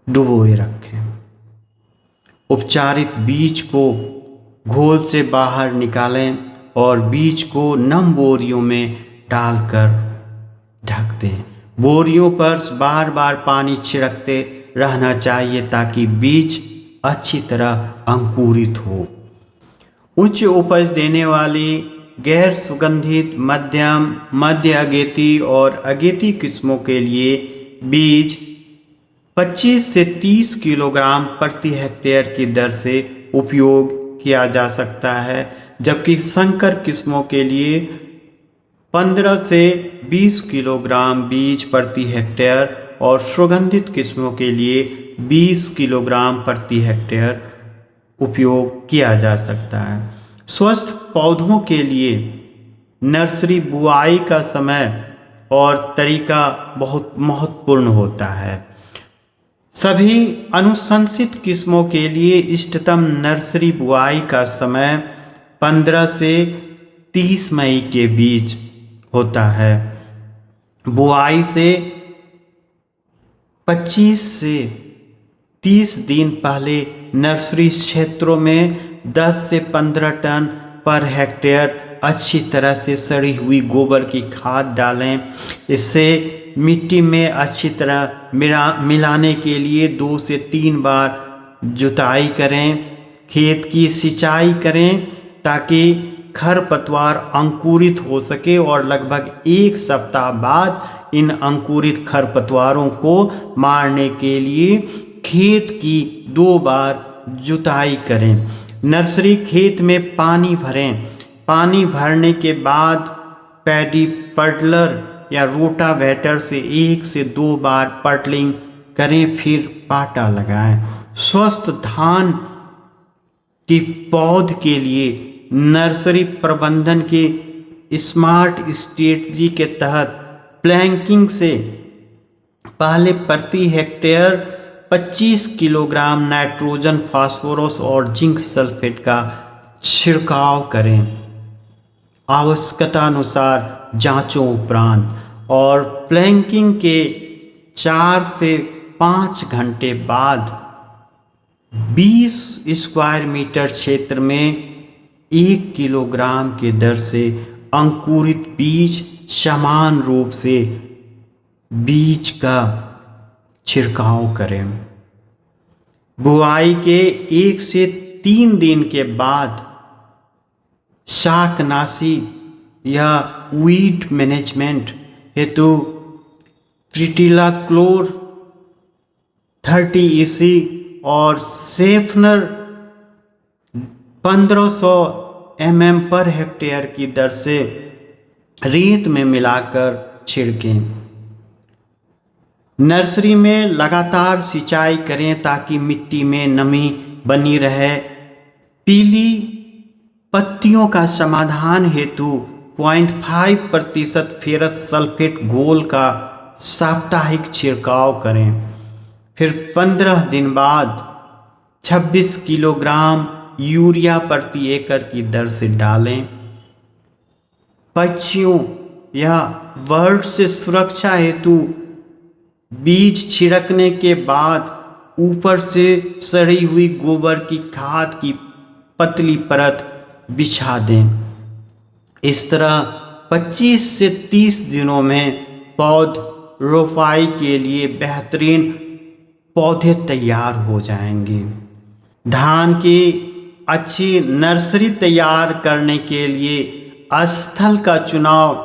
डुबोए रखें। उपचारित बीज को घोल से बाहर निकालें और बीज को नम बोरियों में डालकर ढक दें। बोरियों पर बार बार पानी छिड़कते रहना चाहिए ताकि बीज अच्छी तरह अंकुरित हो। उच्च उपज देने वाली गैर सुगंधित, मध्यम, मध्य अगेती और अगेती किस्मों के लिए बीज 25 से 30 किलोग्राम प्रति हेक्टेयर की दर से उपयोग किया जा सकता है, जबकि संकर किस्मों के लिए 15 से 20 किलोग्राम बीज प्रति हेक्टेयर और सुगंधित किस्मों के लिए 20 किलोग्राम प्रति हेक्टेयर उपयोग किया जा सकता है। स्वस्थ पौधों के लिए नर्सरी बुआई का समय और तरीका बहुत महत्वपूर्ण होता है। सभी अनुशंसित किस्मों के लिए इष्टतम नर्सरी बुआई का समय 15 से 30 मई के बीच होता है। बुआई से 25 से 30 दिन पहले नर्सरी क्षेत्रों में 10 से 15 टन पर हेक्टेयर अच्छी तरह से सड़ी हुई गोबर की खाद डालें। इसे मिट्टी में अच्छी तरह मिलाने के लिए 2 से 3 बार जुताई करें। खेत की सिंचाई करें ताकि खरपतवार अंकुरित हो सके और लगभग 1 सप्ताह बाद इन अंकुरित खरपतवारों को मारने के लिए खेत की 2 बार जुताई करें। नर्सरी खेत में पानी भरें। पानी भरने के बाद पैडी पडलर या रोटावेटर से 1 से 2 बार पटलिंग करें, फिर पाटा लगाएं। स्वस्थ धान की पौध के लिए नर्सरी प्रबंधन के स्मार्ट स्ट्रेटजी के तहत प्लैंकिंग से पहले प्रति हेक्टेयर 25 किलोग्राम नाइट्रोजन, फास्फोरस और जिंक सल्फेट का छिड़काव करें। आवश्यकतानुसार जांचों उपरांत और प्लैंकिंग के 4 से 5 घंटे बाद 20 स्क्वायर मीटर क्षेत्र में 1 किलोग्राम के दर से अंकुरित बीज समान रूप से बीज का छिड़काव करें। बुआई के 1 से 3 दिन के बाद शाकनाशी या वीड मैनेजमेंट हेतु प्रिटिलाक्लोर 30 EC और सेफनर 1500 mm पर हेक्टेयर की दर से रेत में मिलाकर छिड़कें। नर्सरी में लगातार सिंचाई करें ताकि मिट्टी में नमी बनी रहे। पीली पत्तियों का समाधान हेतु 0.5% फेरस सल्फेट घोल का साप्ताहिक छिड़काव करें। फिर 15 दिन बाद 26 किलोग्राम यूरिया प्रति एकड़ की दर से डालें। पक्षियों या बर्ड से सुरक्षा हेतु बीज छिड़कने के बाद ऊपर से सड़ी हुई गोबर की खाद की पतली परत बिछा दें। इस तरह 25 से 30 दिनों में पौध रोपाई के लिए बेहतरीन पौधे तैयार हो जाएंगे। धान की अच्छी नर्सरी तैयार करने के लिए स्थल का चुनाव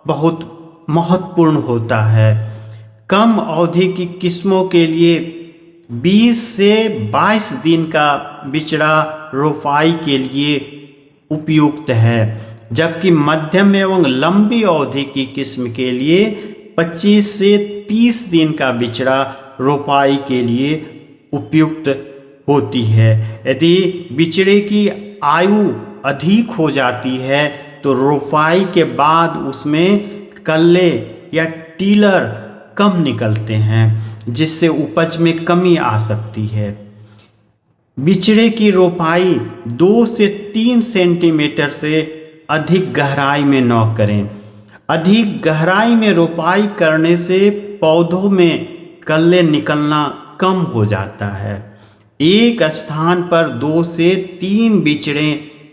बहुत महत्वपूर्ण होता है। कम अवधि की किस्मों के लिए 20 से 22 दिन का बिचड़ा रोपाई के लिए उपयुक्त है, जबकि मध्यम एवं लंबी अवधि की किस्म के लिए 25 से 30 दिन का बिचड़ा रोपाई के लिए उपयुक्त होती है। यदि बिचड़े की आयु अधिक हो जाती है तो रोपाई के बाद उसमें कल्ले या टीलर कम निकलते हैं, जिससे उपज में कमी आ सकती है। बिचड़े की रोपाई 2 से 3 सेंटीमीटर से अधिक गहराई में न करें। अधिक गहराई में रोपाई करने से पौधों में कल्ले निकलना कम हो जाता है। एक स्थान पर 2 से 3 बिचड़े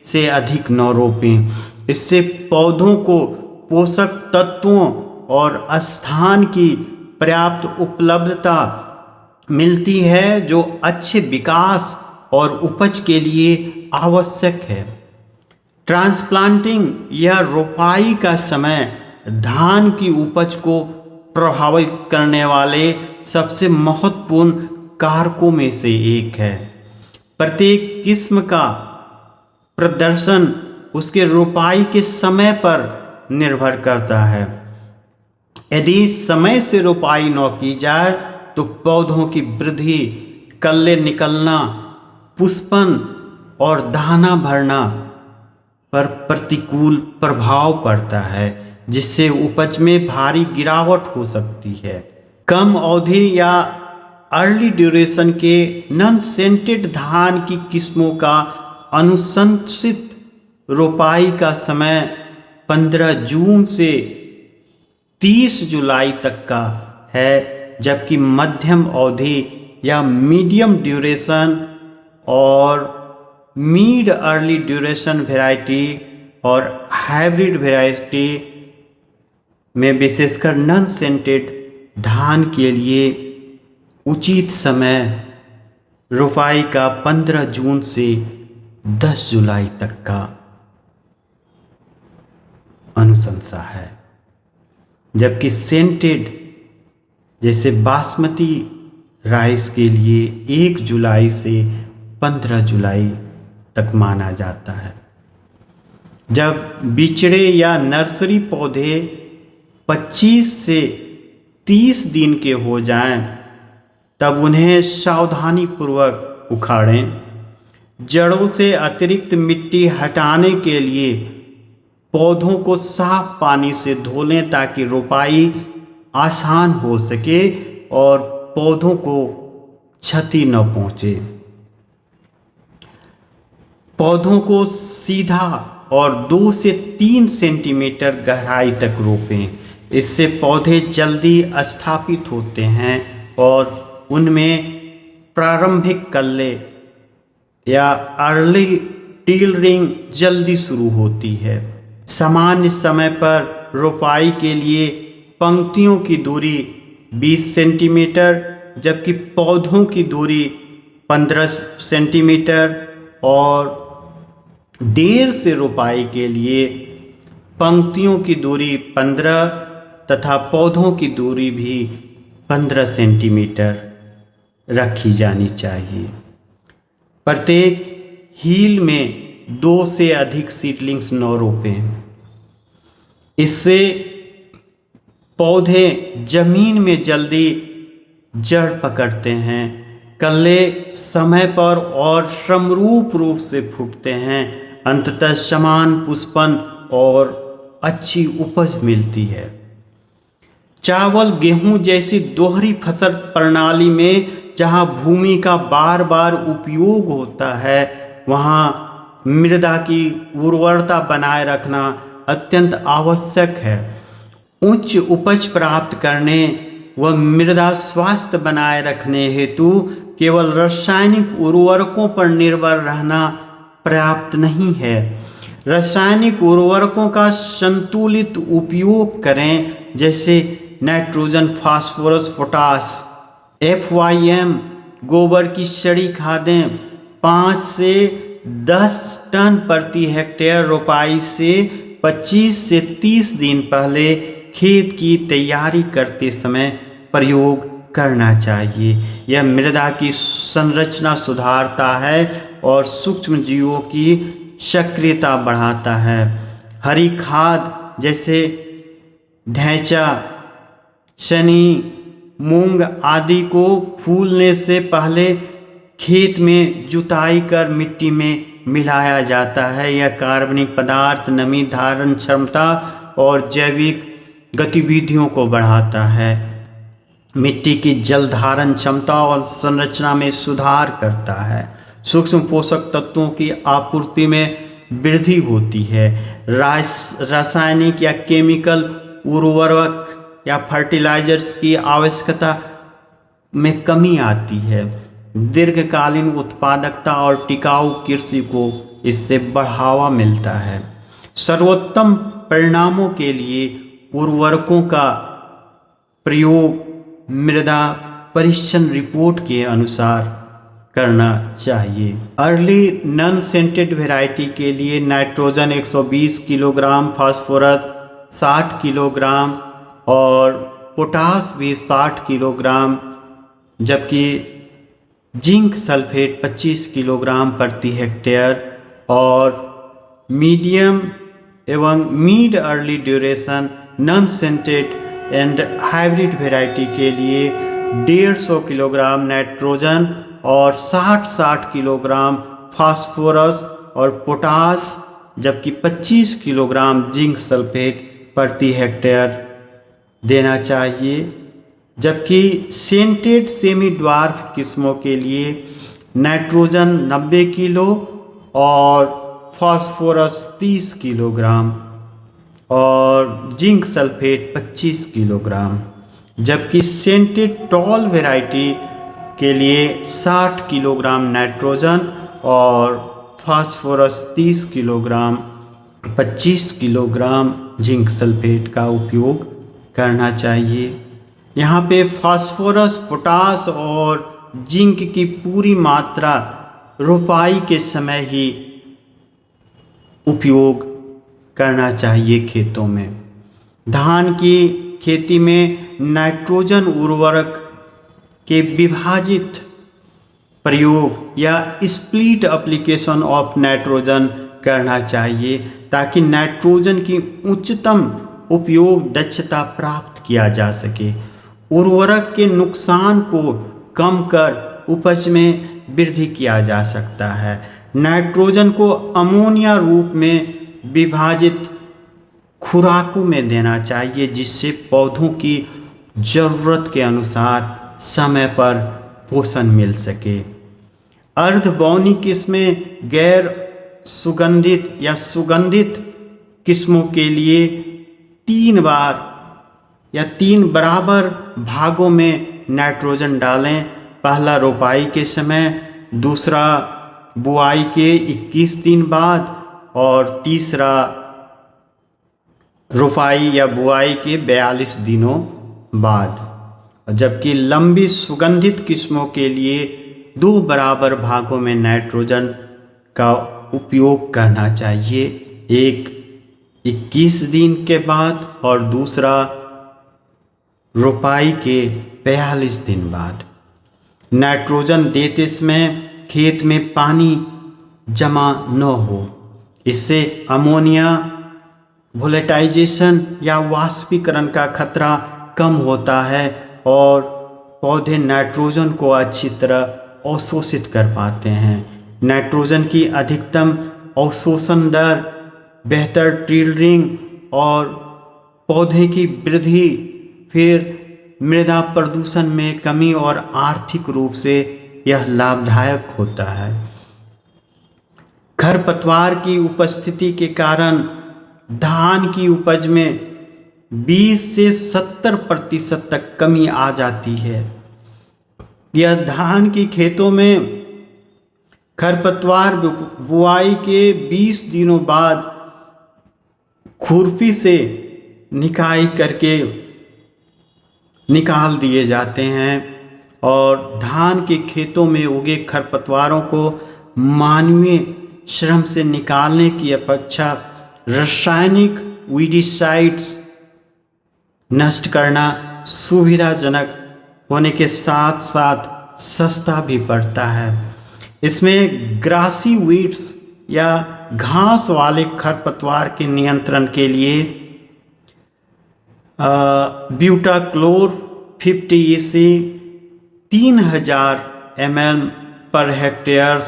से अधिक न रोपें। इससे पौधों को पोषक तत्वों और स्थान की पर्याप्त उपलब्धता मिलती है, जो अच्छे विकास और उपज के लिए आवश्यक है। ट्रांसप्लांटिंग या रोपाई का समय धान की उपज को प्रभावित करने वाले सबसे महत्वपूर्ण कारकों में से एक है। प्रत्येक किस्म का प्रदर्शन उसके रोपाई के समय पर निर्भर करता है। यदि समय से रोपाई न की जाए तो पौधों की वृद्धि, कल्ले निकलना, पुष्पन और दाना भरना पर प्रतिकूल प्रभाव पड़ता है, जिससे उपज में भारी गिरावट हो सकती है। कम अवधि या अर्ली ड्यूरेशन के नॉन सेंटेड धान की किस्मों का अनुशंसित रोपाई का समय 15 जून से 30 जुलाई तक का है, जबकि मध्यम अवधि या मीडियम ड्यूरेशन और मिड अर्ली ड्यूरेशन वैरायटी और हाइब्रिड वैरायटी में विशेषकर नॉन सेंटेड धान के लिए उचित समय रोपाई का 15 जून से 10 जुलाई तक का अनुशंसा है, जबकि सेंटेड जैसे बासमती राइस के लिए 1 जुलाई से 15 जुलाई तक माना जाता है। जब बिचड़े या नर्सरी पौधे 25 से 30 दिन के हो जाएं, तब उन्हें सावधानीपूर्वक उखाड़ें। जड़ों से अतिरिक्त मिट्टी हटाने के लिए पौधों को साफ पानी से धो लें, ताकि रोपाई आसान हो सके और पौधों को क्षति न पहुंचे। पौधों को सीधा और 2 से 3 सेंटीमीटर गहराई तक रोपें। इससे पौधे जल्दी स्थापित होते हैं और उनमें प्रारंभिक कल्ले या अर्ली टीलरिंग जल्दी शुरू होती है। सामान्य समय पर रोपाई के लिए पंक्तियों की दूरी 20 सेंटीमीटर, जबकि पौधों की दूरी 15 सेंटीमीटर और देर से रोपाई के लिए पंक्तियों की दूरी 15 तथा पौधों की दूरी भी 15 सेंटीमीटर रखी जानी चाहिए। प्रत्येक हील में 2 से अधिक सीडलिंग्स न रोपें। इससे पौधे जमीन में जल्दी जड़ पकड़ते हैं, कल्ले समय पर और श्रमरूप रूप से फूटते हैं। अंततः समान पुष्पन और अच्छी उपज मिलती है। चावल, गेहूं जैसी दोहरी फसल प्रणाली में जहां भूमि का बार बार उपयोग होता है, वहां मृदा की उर्वरता बनाए रखना अत्यंत आवश्यक है। उच्च उपज प्राप्त करने व मृदा स्वास्थ्य बनाए रखने हेतु केवल रासायनिक उर्वरकों पर निर्भर रहना पर्याप्त नहीं है। रासायनिक उर्वरकों का संतुलित उपयोग करें, जैसे नाइट्रोजन, फास्फोरस, पोटास, FYM, गोबर की सड़ी खादें 5 से 10 टन प्रति हेक्टेयर रोपाई से 25 से 30 दिन पहले खेत की तैयारी करते समय प्रयोग करना चाहिए। यह मृदा की संरचना सुधारता है और सूक्ष्म जीवों की सक्रियता बढ़ाता है। हरी खाद जैसे ढैंचा, शनी, मूंग आदि को फूलने से पहले खेत में जुताई कर मिट्टी में मिलाया जाता है। यह कार्बनिक पदार्थ, नमी धारण क्षमता और जैविक गतिविधियों को बढ़ाता है, मिट्टी की जल धारण क्षमता और संरचना में सुधार करता है, सूक्ष्म पोषक तत्वों की आपूर्ति में वृद्धि होती है, रासायनिक या केमिकल उर्वरक या फर्टिलाइजर्स की आवश्यकता में कमी आती है, दीर्घकालीन उत्पादकता और टिकाऊ कृषि को इससे बढ़ावा मिलता है। सर्वोत्तम परिणामों के लिए उर्वरकों का प्रयोग मृदा परीक्षण रिपोर्ट के अनुसार करना चाहिए। अर्ली नॉन सेंटेड वैरायटी के लिए नाइट्रोजन 120 किलोग्राम, फास्फोरस 60 किलोग्राम और पोटास भी 60 किलोग्राम, जबकि जिंक सल्फेट 25 किलोग्राम प्रति हेक्टेयर और मीडियम एवं mid early duration non scented and hybrid variety के लिए 150 किलोग्राम नाइट्रोजन और 60 किलोग्राम फास्फोरस और पोटास, जबकि 25 किलोग्राम जिंक सल्फेट प्रति हेक्टेयर देना चाहिए। जबकि सेंटेड सेमी ड्वार्फ किस्मों के लिए नाइट्रोजन 90 किलो और फास्फोरस 30 किलोग्राम और जिंक सल्फेट 25 किलोग्राम, जबकि सेंटेड टॉल वैरायटी के लिए 60 किलोग्राम नाइट्रोजन और phosphorus 30 kilogram 25 kilogram zinc sulphate का उपयोग करना चाहिए। यहाँ पे फास्फोरस, पोटास और जिंक की पूरी मात्रा रोपाई के समय ही उपयोग करना चाहिए खेतों में। धान की खेती में नाइट्रोजन उर्वरक के विभाजित प्रयोग या स्प्लिट एप्लीकेशन ऑफ नाइट्रोजन करना चाहिए ताकि नाइट्रोजन की उच्चतम उपयोग दक्षता प्राप्त किया जा सके। उर्वरक के नुकसान को कम कर उपज में वृद्धि किया जा सकता है। नाइट्रोजन को अमोनिया रूप में विभाजित खुराकों में देना चाहिए जिससे पौधों की ज़रूरत के अनुसार समय पर पोषण मिल सके। अर्धबौनी किस्में गैर सुगंधित या सुगंधित किस्मों के लिए 3 बार या 3 बराबर भागों में नाइट्रोजन डालें। पहला रोपाई के समय, दूसरा बुआई के 21 दिन बाद और तीसरा रोपाई या बुआई के 42 दिनों बाद। जबकि लंबी सुगंधित किस्मों के लिए 2 बराबर भागों में नाइट्रोजन का उपयोग करना चाहिए, एक 21 दिन के बाद और दूसरा रोपाई के 42 दिन बाद। नाइट्रोजन देते समय खेत में पानी जमा न हो, इससे अमोनिया वोलेटाइजेशन या वाष्पीकरण का खतरा कम होता है और पौधे नाइट्रोजन को अच्छी तरह अवशोषित कर पाते हैं। नाइट्रोजन की अधिकतम अवशोषण दर, बेहतर टिल्डिंग और पौधे की वृद्धि, फिर मृदा प्रदूषण में कमी और आर्थिक रूप से यह लाभदायक होता है। खरपतवार की उपस्थिति के कारण धान की उपज में 20 से 70% तक कमी आ जाती है। यह धान की खेतों में खरपतवार बुआई के 20 दिनों बाद खुरपी से निकाई करके निकाल दिए जाते हैं और धान के खेतों में उगे खरपतवारों को मानवीय श्रम से निकालने की अपेक्षा रासायनिक वीडिसाइड्स नष्ट करना सुविधाजनक होने के साथ साथ सस्ता भी पड़ता है। इसमें ग्रासी वीड्स या घास वाले खरपतवार के नियंत्रण के लिए butachlor 50 EC 3000 ml per hectare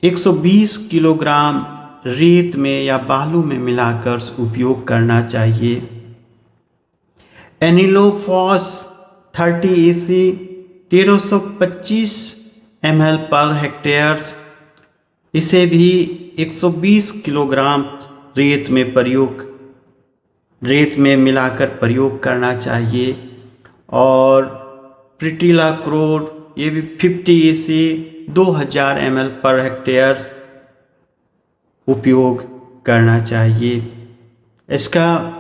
120 kilogram रेत में या बालू में मिलाकर उपयोग करना चाहिए। एनिलोफॉस 30 EC 1325 ml पर हेक्टेयर, इसे भी 120 किलोग्राम रेत में मिलाकर प्रयोग करना चाहिए। और प्रिटिलाक्रोड ये भी 50 EC 2000 ml पर हेक्टेयर उपयोग करना चाहिए। इसका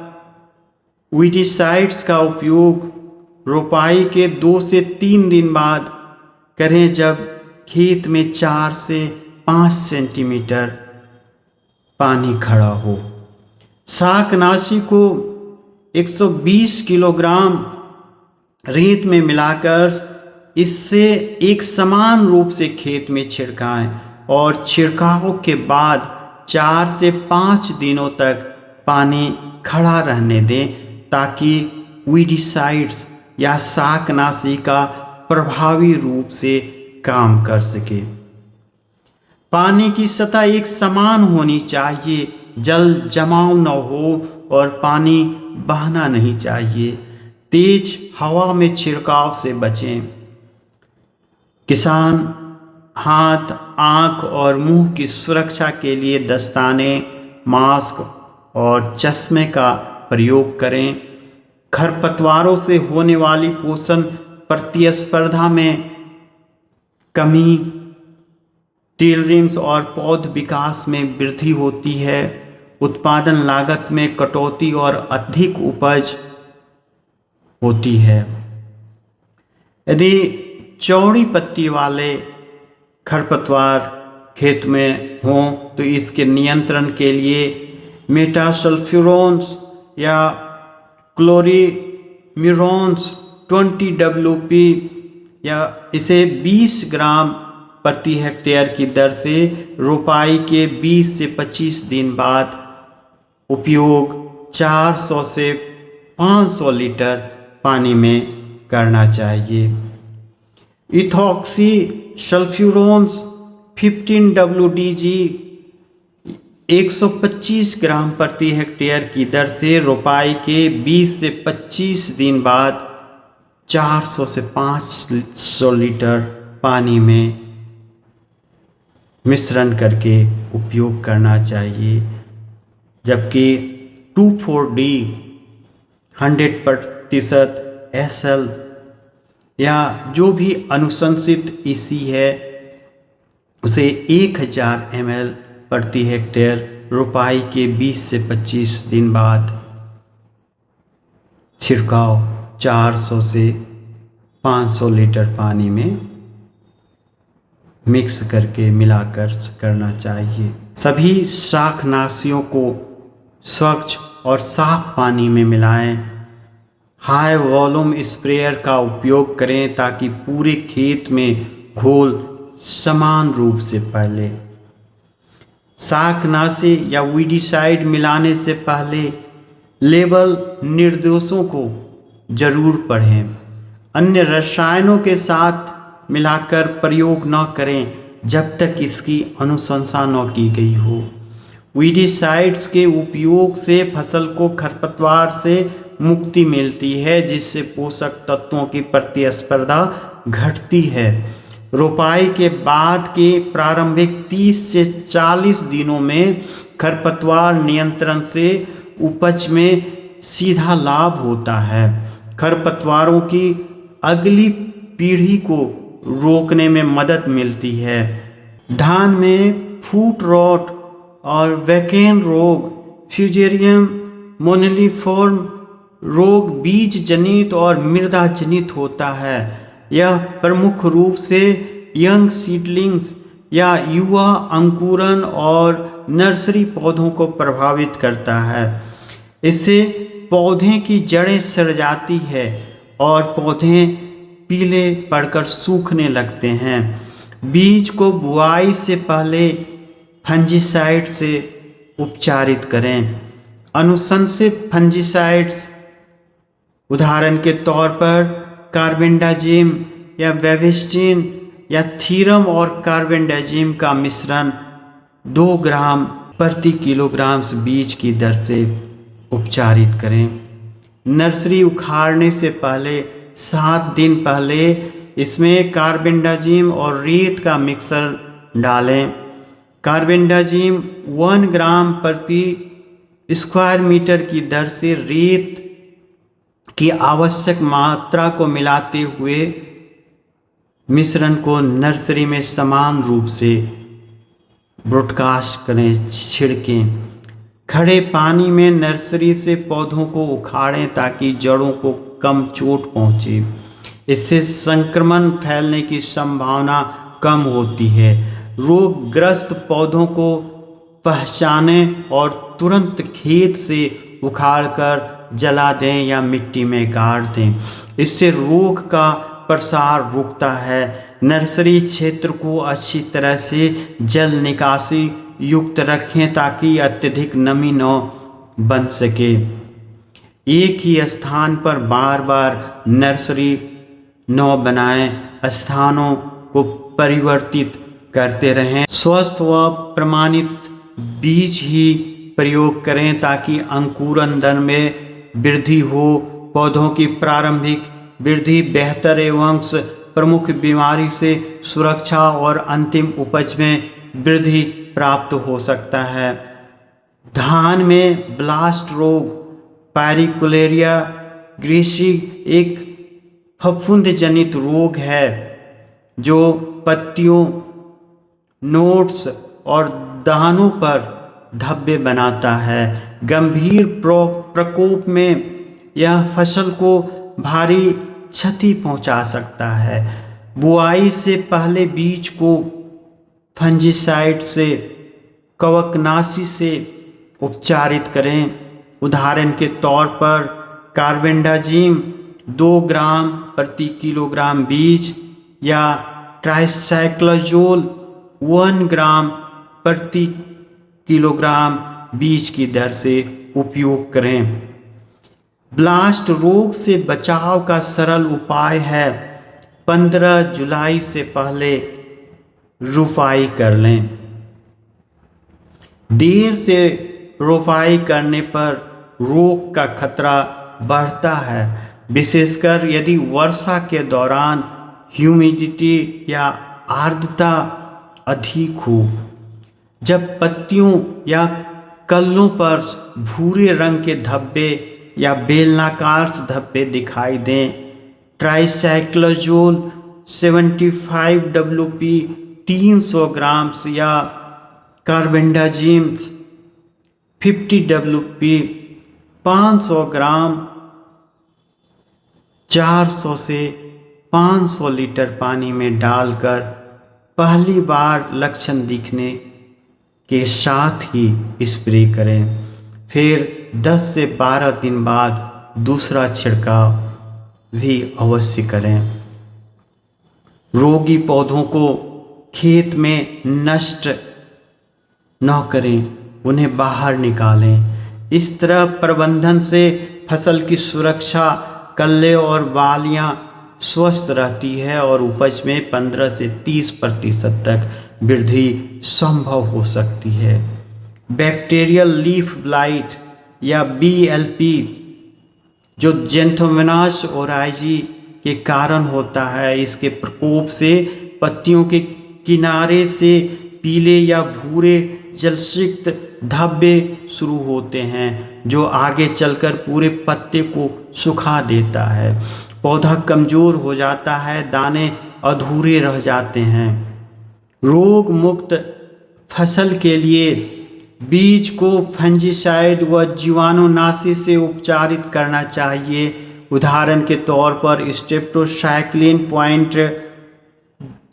वीडिसाइड्स का उपयोग रोपाई के 2 से 3 दिन बाद करें, जब खेत में 4 से 5 सेंटीमीटर पानी खड़ा हो। शाकनाशी को 120 किलोग्राम रेत में मिलाकर इससे एक समान रूप से खेत में छिड़काएं और छिड़काव के बाद 4 से 5 दिनों तक पानी खड़ा रहने दें, ताकि वीडिसाइड्स या शाकनाशी का प्रभावी रूप से काम कर सके। पानी की सतह एक समान होनी चाहिए, जल जमाव न हो और पानी बहना नहीं चाहिए। तेज हवा में छिड़काव से बचें। किसान हाथ, आँख और मुंह की सुरक्षा के लिए दस्ताने, मास्क और चश्मे का प्रयोग करें। खरपतवारों से होने वाली पोषण प्रतिस्पर्धा में कमी, टिलरिंग्स और पौध विकास में वृद्धि होती है। उत्पादन लागत में कटौती और अधिक उपज होती है। यदि चौड़ी पत्ती वाले खरपतवार खेत में हों तो इसके नियंत्रण के लिए मेटासल्फ्यूरोन्स या क्लोरीमिरोन्स 20 WP या इसे 20 ग्राम प्रति हेक्टेयर की दर से रोपाई के 20 से 25 दिन बाद उपयोग 400 से 500 लीटर पानी में करना चाहिए। इथॉक्सी सल्फ्यूरोन्स 15 WDG 125 ग्राम प्रति हेक्टेयर की दर से रोपाई के 20 से 25 दिन बाद 400 से 500 लीटर पानी में मिश्रण करके उपयोग करना चाहिए। जबकि 2,4-D 100% SL या जो भी अनुशंसित EC है उसे 1000 ml प्रति हेक्टेयर रोपाई के 20 से 25 दिन बाद छिड़काव 400 से 500 लीटर पानी में मिक्स करके मिलाकर करना चाहिए। सभी शाकनाशियों को स्वच्छ और साफ पानी में मिलाएं। हाई वॉल्यूम स्प्रेयर का उपयोग करें ताकि पूरे खेत में घोल समान रूप से फैले। शाकनाशी या वीडिसाइड मिलाने से पहले लेबल निर्देशों को जरूर पढ़ें। अन्य रसायनों के साथ मिलाकर प्रयोग न करें जब तक इसकी अनुशंसा न की गई हो। वीडिसाइड्स के उपयोग से फसल को खरपतवार से मुक्ति मिलती है, जिससे पोषक तत्वों की प्रतिस्पर्धा घटती है। रोपाई के बाद के प्रारंभिक 30 से 40 दिनों में खरपतवार नियंत्रण से उपज में सीधा लाभ होता है। खरपतवारों की अगली पीढ़ी को रोकने में मदद मिलती है। धान में फूट रॉट और वैकेन रोग, फ्यूजेरियम मोनेलिफॉर्म रोग बीज जनित और मृदा जनित होता है। यह प्रमुख रूप से यंग सीडलिंग्स या युवा अंकुरन और नर्सरी पौधों को प्रभावित करता है। इससे पौधे की जड़ें सड़ जाती है और पौधे पीले पड़कर सूखने लगते हैं। बीज को बुआई से पहले फंजीसाइड से उपचारित करें। अनुशंसित फंजीसाइड्स उदाहरण के तौर पर कार्बेंडाजिम या वेविस्टिन या थीरम और कार्बेंडाजिम का मिश्रण 2 ग्राम प्रति किलोग्राम बीज की दर से उपचारित करें। नर्सरी उखाड़ने से पहले 7 दिन पहले इसमें कार्बेंडाजिम और रेत का मिक्सर डालें। कार्बेंडाजिम 1 ग्राम प्रति स्क्वायर मीटर की दर से रेत की आवश्यक मात्रा को मिलाते हुए मिश्रण को नर्सरी में समान रूप से ब्रॉडकास्ट करें, छिड़कें। खड़े पानी में नर्सरी से पौधों को उखाड़ें ताकि जड़ों को कम चोट पहुंचे। इससे संक्रमण फैलने की संभावना कम होती है। रोगग्रस्त पौधों को पहचानें और तुरंत खेत से उखाड़कर जला दें या मिट्टी में गाड़ दें। इससे रोग का प्रसार रुकता है। नर्सरी क्षेत्र को अच्छी तरह से जल निकासी युक्त रखें ताकि अत्यधिक नमी न बन सके। एक ही स्थान पर बार बार नर्सरी न बनाएं, स्थानों को परिवर्तित करते रहें। स्वस्थ व प्रमाणित बीज ही प्रयोग करें ताकि अंकुरण दर में वृद्धि हो, पौधों की प्रारंभिक वृद्धि बेहतर एवं प्रमुख बीमारी से सुरक्षा और अंतिम उपज में वृद्धि प्राप्त हो सकता है। धान में ब्लास्ट रोग पैरिकुलेरिया ग्रीसी एक फफूंद जनित रोग है जो पत्तियों, नोट्स और दानों पर धब्बे बनाता है। गंभीर प्रकोप में यह फसल को भारी क्षति पहुंचा सकता है। बुआई से पहले बीज को फंजीसाइड से, कवकनाशी से उपचारित करें। उदाहरण के तौर पर कार्बेंडाजिम 2 ग्राम प्रति किलोग्राम बीज या ट्राइसाइक्लोजोल 1 ग्राम प्रति किलोग्राम बीज की दर से उपयोग करें। ब्लास्ट रोग से बचाव का सरल उपाय है 15 जुलाई से पहले रोपाई कर लें। देर से रोपाई करने पर रोग का खतरा बढ़ता है, विशेषकर यदि वर्षा के दौरान ह्यूमिडिटी या आर्द्रता अधिक हो। जब पत्तियों या कल्लों पर भूरे रंग के धब्बे या बेलनाकार धब्बे दिखाई दें, ट्राइसाइक्लोजोल 75 WP 300 ग्राम या कार्बेंडाजिम 50 WP 500 ग्राम 400 से 500 लीटर पानी में डालकर पहली बार लक्षण दिखने के साथ ही स्प्रे करें। फिर 10 से 12 दिन बाद दूसरा छिड़काव भी अवश्य करें। रोगी पौधों को खेत में नष्ट न करें, उन्हें बाहर निकालें। इस तरह प्रबंधन से फसल की सुरक्षा, कल्ले और बालियां स्वस्थ रहती है और उपज में 15 से 30% तक वृद्धि संभव हो सकती है। बैक्टीरियल लीफ ब्लाइट या BLP जो जेंथोमोनास ओराइजी के कारण होता है, इसके प्रकोप से पत्तियों के किनारे से पीले या भूरे जलसिक्त धब्बे शुरू होते हैं जो आगे चलकर पूरे पत्ते को सुखा देता है। पौधा कमज़ोर हो जाता है, दाने अधूरे रह जाते हैं। रोग मुक्त फसल के लिए बीज को फंजीसाइड व जीवाणुनाशी से उपचारित करना चाहिए। उदाहरण के तौर पर स्ट्रेप्टोसाइक्लिन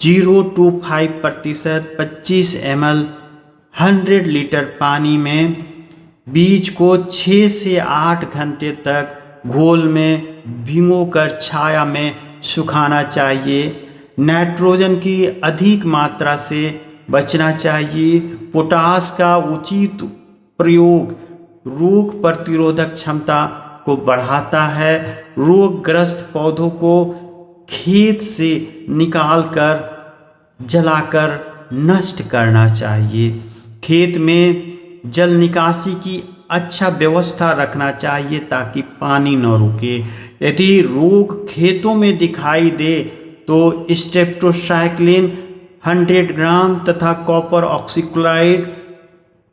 0.025% 25 ml 100 लीटर पानी में बीज को 6 से 8 घंटे तक घोल में भिगोकर छाया में सुखाना चाहिए। नाइट्रोजन की अधिक मात्रा से बचना चाहिए। पोटास का उचित प्रयोग रोग प्रतिरोधक क्षमता को बढ़ाता है। रोगग्रस्त पौधों को खेत से निकालकर जलाकर नष्ट करना चाहिए। खेत में जल निकासी की अच्छा व्यवस्था रखना चाहिए ताकि पानी न रुके। यदि रोग खेतों में दिखाई दे तो स्टेप्टोसाइक्लिन 100 ग्राम तथा कॉपर ऑक्सीक्लोराइड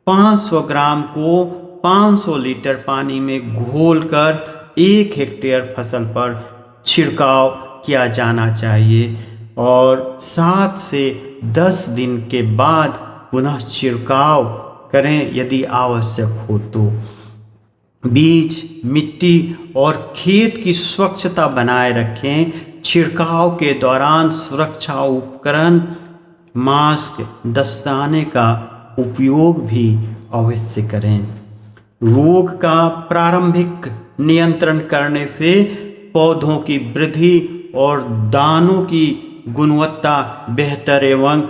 500 ग्राम को 500 लीटर पानी में घोलकर 1 हेक्टेयर फसल पर छिड़काव किया जाना चाहिए और 7 से 10 दिन के बाद पुनः छिड़काव करें यदि आवश्यक हो तो। बीज, मिट्टी और खेत की स्वच्छता बनाए रखें। छिड़काव के दौरान सुरक्षा उपकरण, मास्क, दस्ताने का उपयोग भी अवश्य करें। रोग का प्रारंभिक नियंत्रण करने से पौधों की वृद्धि और दानों की गुणवत्ता बेहतर एवं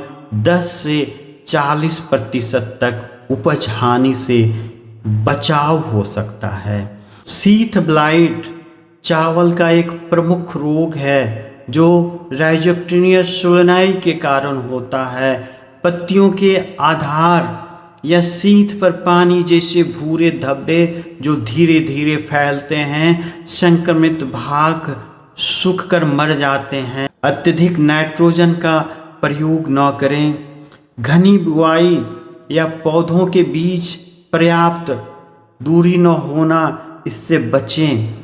10 से 40% तक उपज हानि से बचाव हो सकता है। शीथ ब्लाइट चावल का एक प्रमुख रोग है जो राइजोक्टिनिया सोलेनाई के कारण होता है। पत्तियों के आधार या शीथ पर पानी जैसे भूरे धब्बे जो धीरे धीरे फैलते हैं, संक्रमित भाग सूखकर मर जाते हैं। अत्यधिक नाइट्रोजन का प्रयोग न करें। घनी बुआई या पौधों के बीच पर्याप्त दूरी न होना, इससे बचें।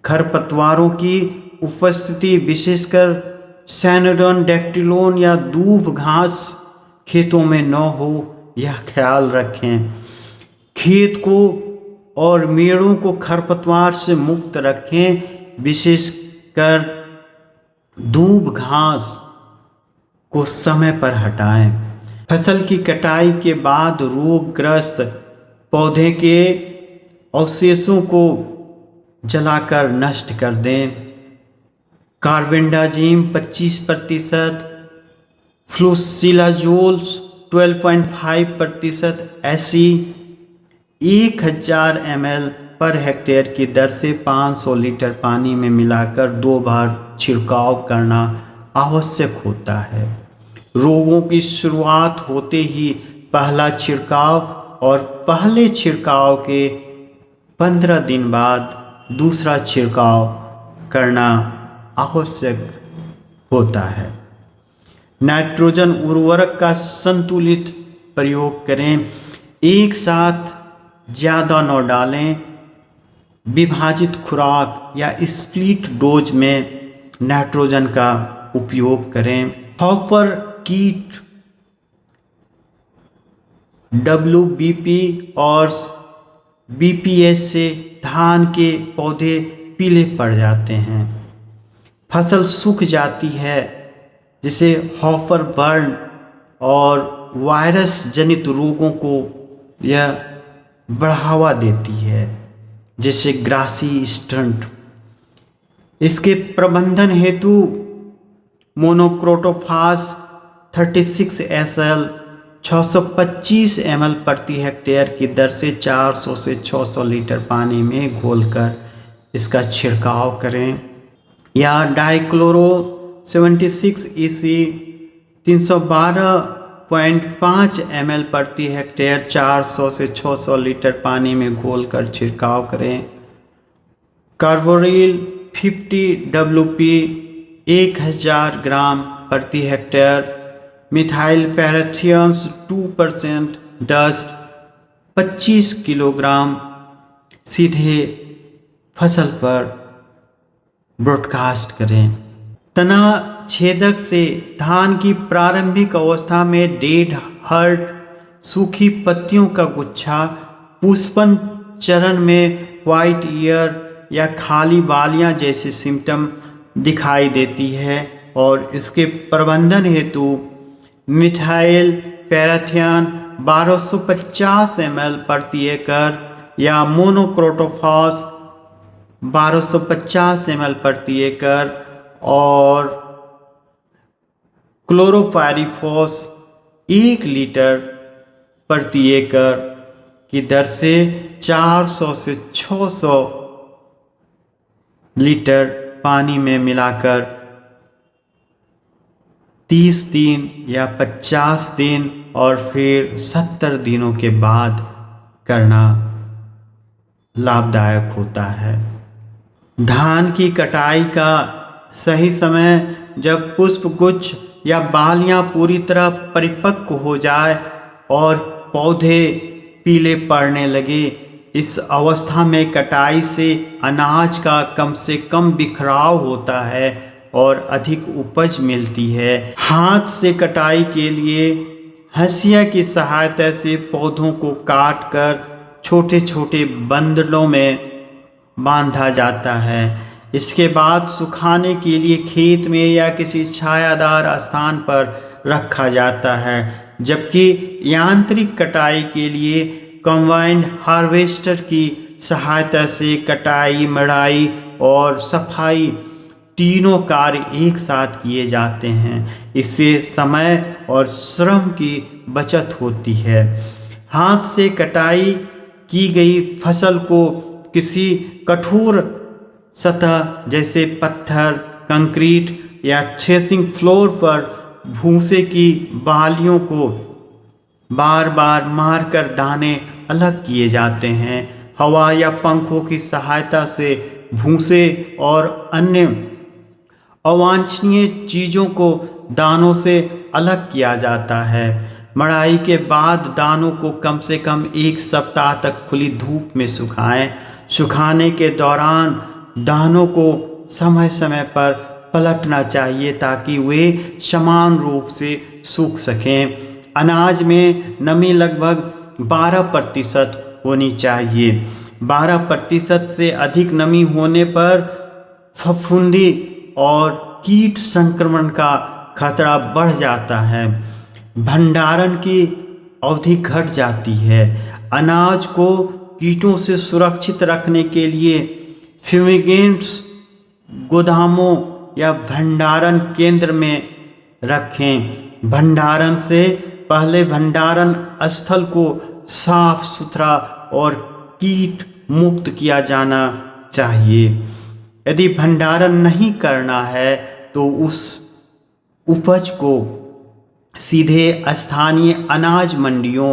खरपतवारों की उपस्थिति विशेषकर सैनोडोन, डैक्टिलोन या दूब घास खेतों में न हो यह ख्याल रखें। खेत को और मेड़ों को खरपतवार से मुक्त रखें, विशेषकर दूब घास को समय पर हटाएं। फसल की कटाई के बाद रोगग्रस्त पौधे के अवशेषों को जलाकर नष्ट कर दें। कार्बेंडाजिम 25%, फ्लूसिलाजोल 12.5% ऐसी 1000 ml पर हेक्टेयर की दर से 500 लीटर पानी में मिलाकर 2 बार छिड़काव करना आवश्यक होता है। रोगों की शुरुआत होते ही पहला छिड़काव और पहले छिड़काव के 15 दिन बाद दूसरा छिड़काव करना आवश्यक होता है। नाइट्रोजन उर्वरक का संतुलित प्रयोग करें। एक साथ ज़्यादा न डालें। विभाजित खुराक या स्प्लिट डोज में नाइट्रोजन का उपयोग करें। हॉपर कीट WBP और BPS से धान के पौधे पीले पड़ जाते हैं, फसल सूख जाती है, जिसे हॉपर बर्न और वायरस जनित रोगों को यह बढ़ावा देती है, जैसे ग्रासी स्टंट। इसके प्रबंधन हेतु मोनोक्रोटोफास 36 SL 625 ml प्रति हेक्टेयर की दर से 400 से 600 लीटर पानी में घोलकर इसका छिड़काव करें, या डाइक्लोरो 76 EC 312.5 ml प्रति हेक्टेयर 400 से 600 लीटर पानी में घोलकर छिड़काव करें। कार्बोरिल 50 WP 1000 ग्राम प्रति hectare, methyl parathion 2% dust 25 kilogram सीधे फसल पर ब्रॉडकास्ट करें। तना छेदक से धान की प्रारंभिक अवस्था में डेड हर्ट, सूखी पत्तियों का गुच्छा, पुष्पन चरण में वाइट ईयर या खाली बालियां जैसे सिम्टम दिखाई देती है और इसके प्रबंधन हेतु मिथाइल पैराथियन 1250 ml प्रति एकड़ या मोनोक्रोटोफॉस 1250 ml प्रति एकड़ और क्लोरोपाइरीफॉस 1 लीटर प्रति एकड़ की दर से 400 से 600 लीटर पानी में मिलाकर 30 दिन या 50 दिन और फिर 70 दिनों के बाद करना लाभदायक होता है। धान की कटाई का सही समय जब पुष्पगुच्छ या बालियां पूरी तरह परिपक्व हो जाए और पौधे पीले पड़ने लगे। इस अवस्था में कटाई से अनाज का कम से कम बिखराव होता है और अधिक उपज मिलती है। हाथ से कटाई के लिए हंसिया की सहायता से पौधों को काट कर छोटे छोटे बंडलों में बांधा जाता है। इसके बाद सुखाने के लिए खेत में या किसी छायादार स्थान पर रखा जाता है। जबकि यांत्रिक कटाई के लिए कंबाइन हार्वेस्टर की सहायता से कटाई, मड़ाई और सफाई तीनों कार्य एक साथ किए जाते हैं। इससे समय और श्रम की बचत होती है। हाथ से कटाई की गई फसल को किसी कठोर सतह जैसे पत्थर, कंक्रीट या थ्रेसिंग फ्लोर पर भूसे की बालियों को बार बार मारकर दाने अलग किए जाते हैं। हवा या पंखों की सहायता से भूसे और अन्य अवांछनीय चीज़ों को दानों से अलग किया जाता है। मड़ाई के बाद दानों को कम से कम 1 सप्ताह तक खुली धूप में सुखाएं। सुखाने के दौरान दानों को समय समय पर पलटना चाहिए ताकि वे समान रूप से सूख सकें। अनाज में नमी लगभग 12% होनी चाहिए। 12% से अधिक नमी होने पर फफूंदी और कीट संक्रमण का खतरा बढ़ जाता है। भंडारण की अवधि घट जाती है। अनाज को कीटों से सुरक्षित रखने के लिए फ्यूमिगेंट्स गोदामों या भंडारण केंद्र में रखें। भंडारण से पहले भंडारण स्थल को साफ सुथरा और कीट मुक्त किया जाना चाहिए। यदि भंडारण नहीं करना है तो उस उपज को सीधे स्थानीय अनाज मंडियों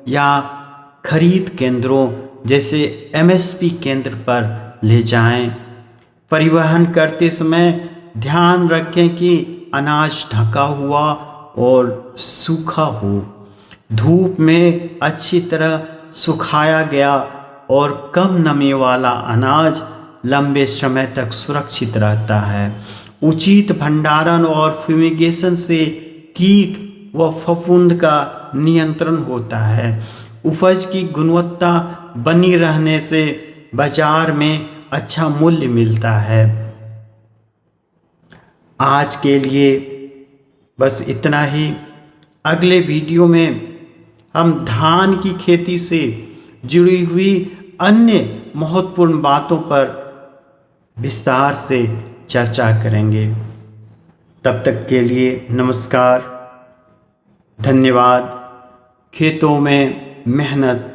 या खरीद केंद्रों जैसे MSP केंद्र पर ले जाएं। परिवहन करते समय ध्यान रखें कि अनाज ढका हुआ और सूखा हो। धूप में अच्छी तरह सुखाया गया और कम नमी वाला अनाज लंबे समय तक सुरक्षित रहता है। उचित भंडारण और फ्यूमिगेशन से कीट व फफूंद का नियंत्रण होता है। उपज की गुणवत्ता बनी रहने से बाजार में अच्छा मूल्य मिलता है। आज के लिए बस इतना ही। अगले वीडियो में हम धान की खेती से जुड़ी हुई अन्य महत्वपूर्ण बातों पर विस्तार से चर्चा करेंगे। तब तक के लिए नमस्कार, धन्यवाद। खेतों में मेहनत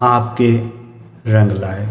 आपके रंग लाए।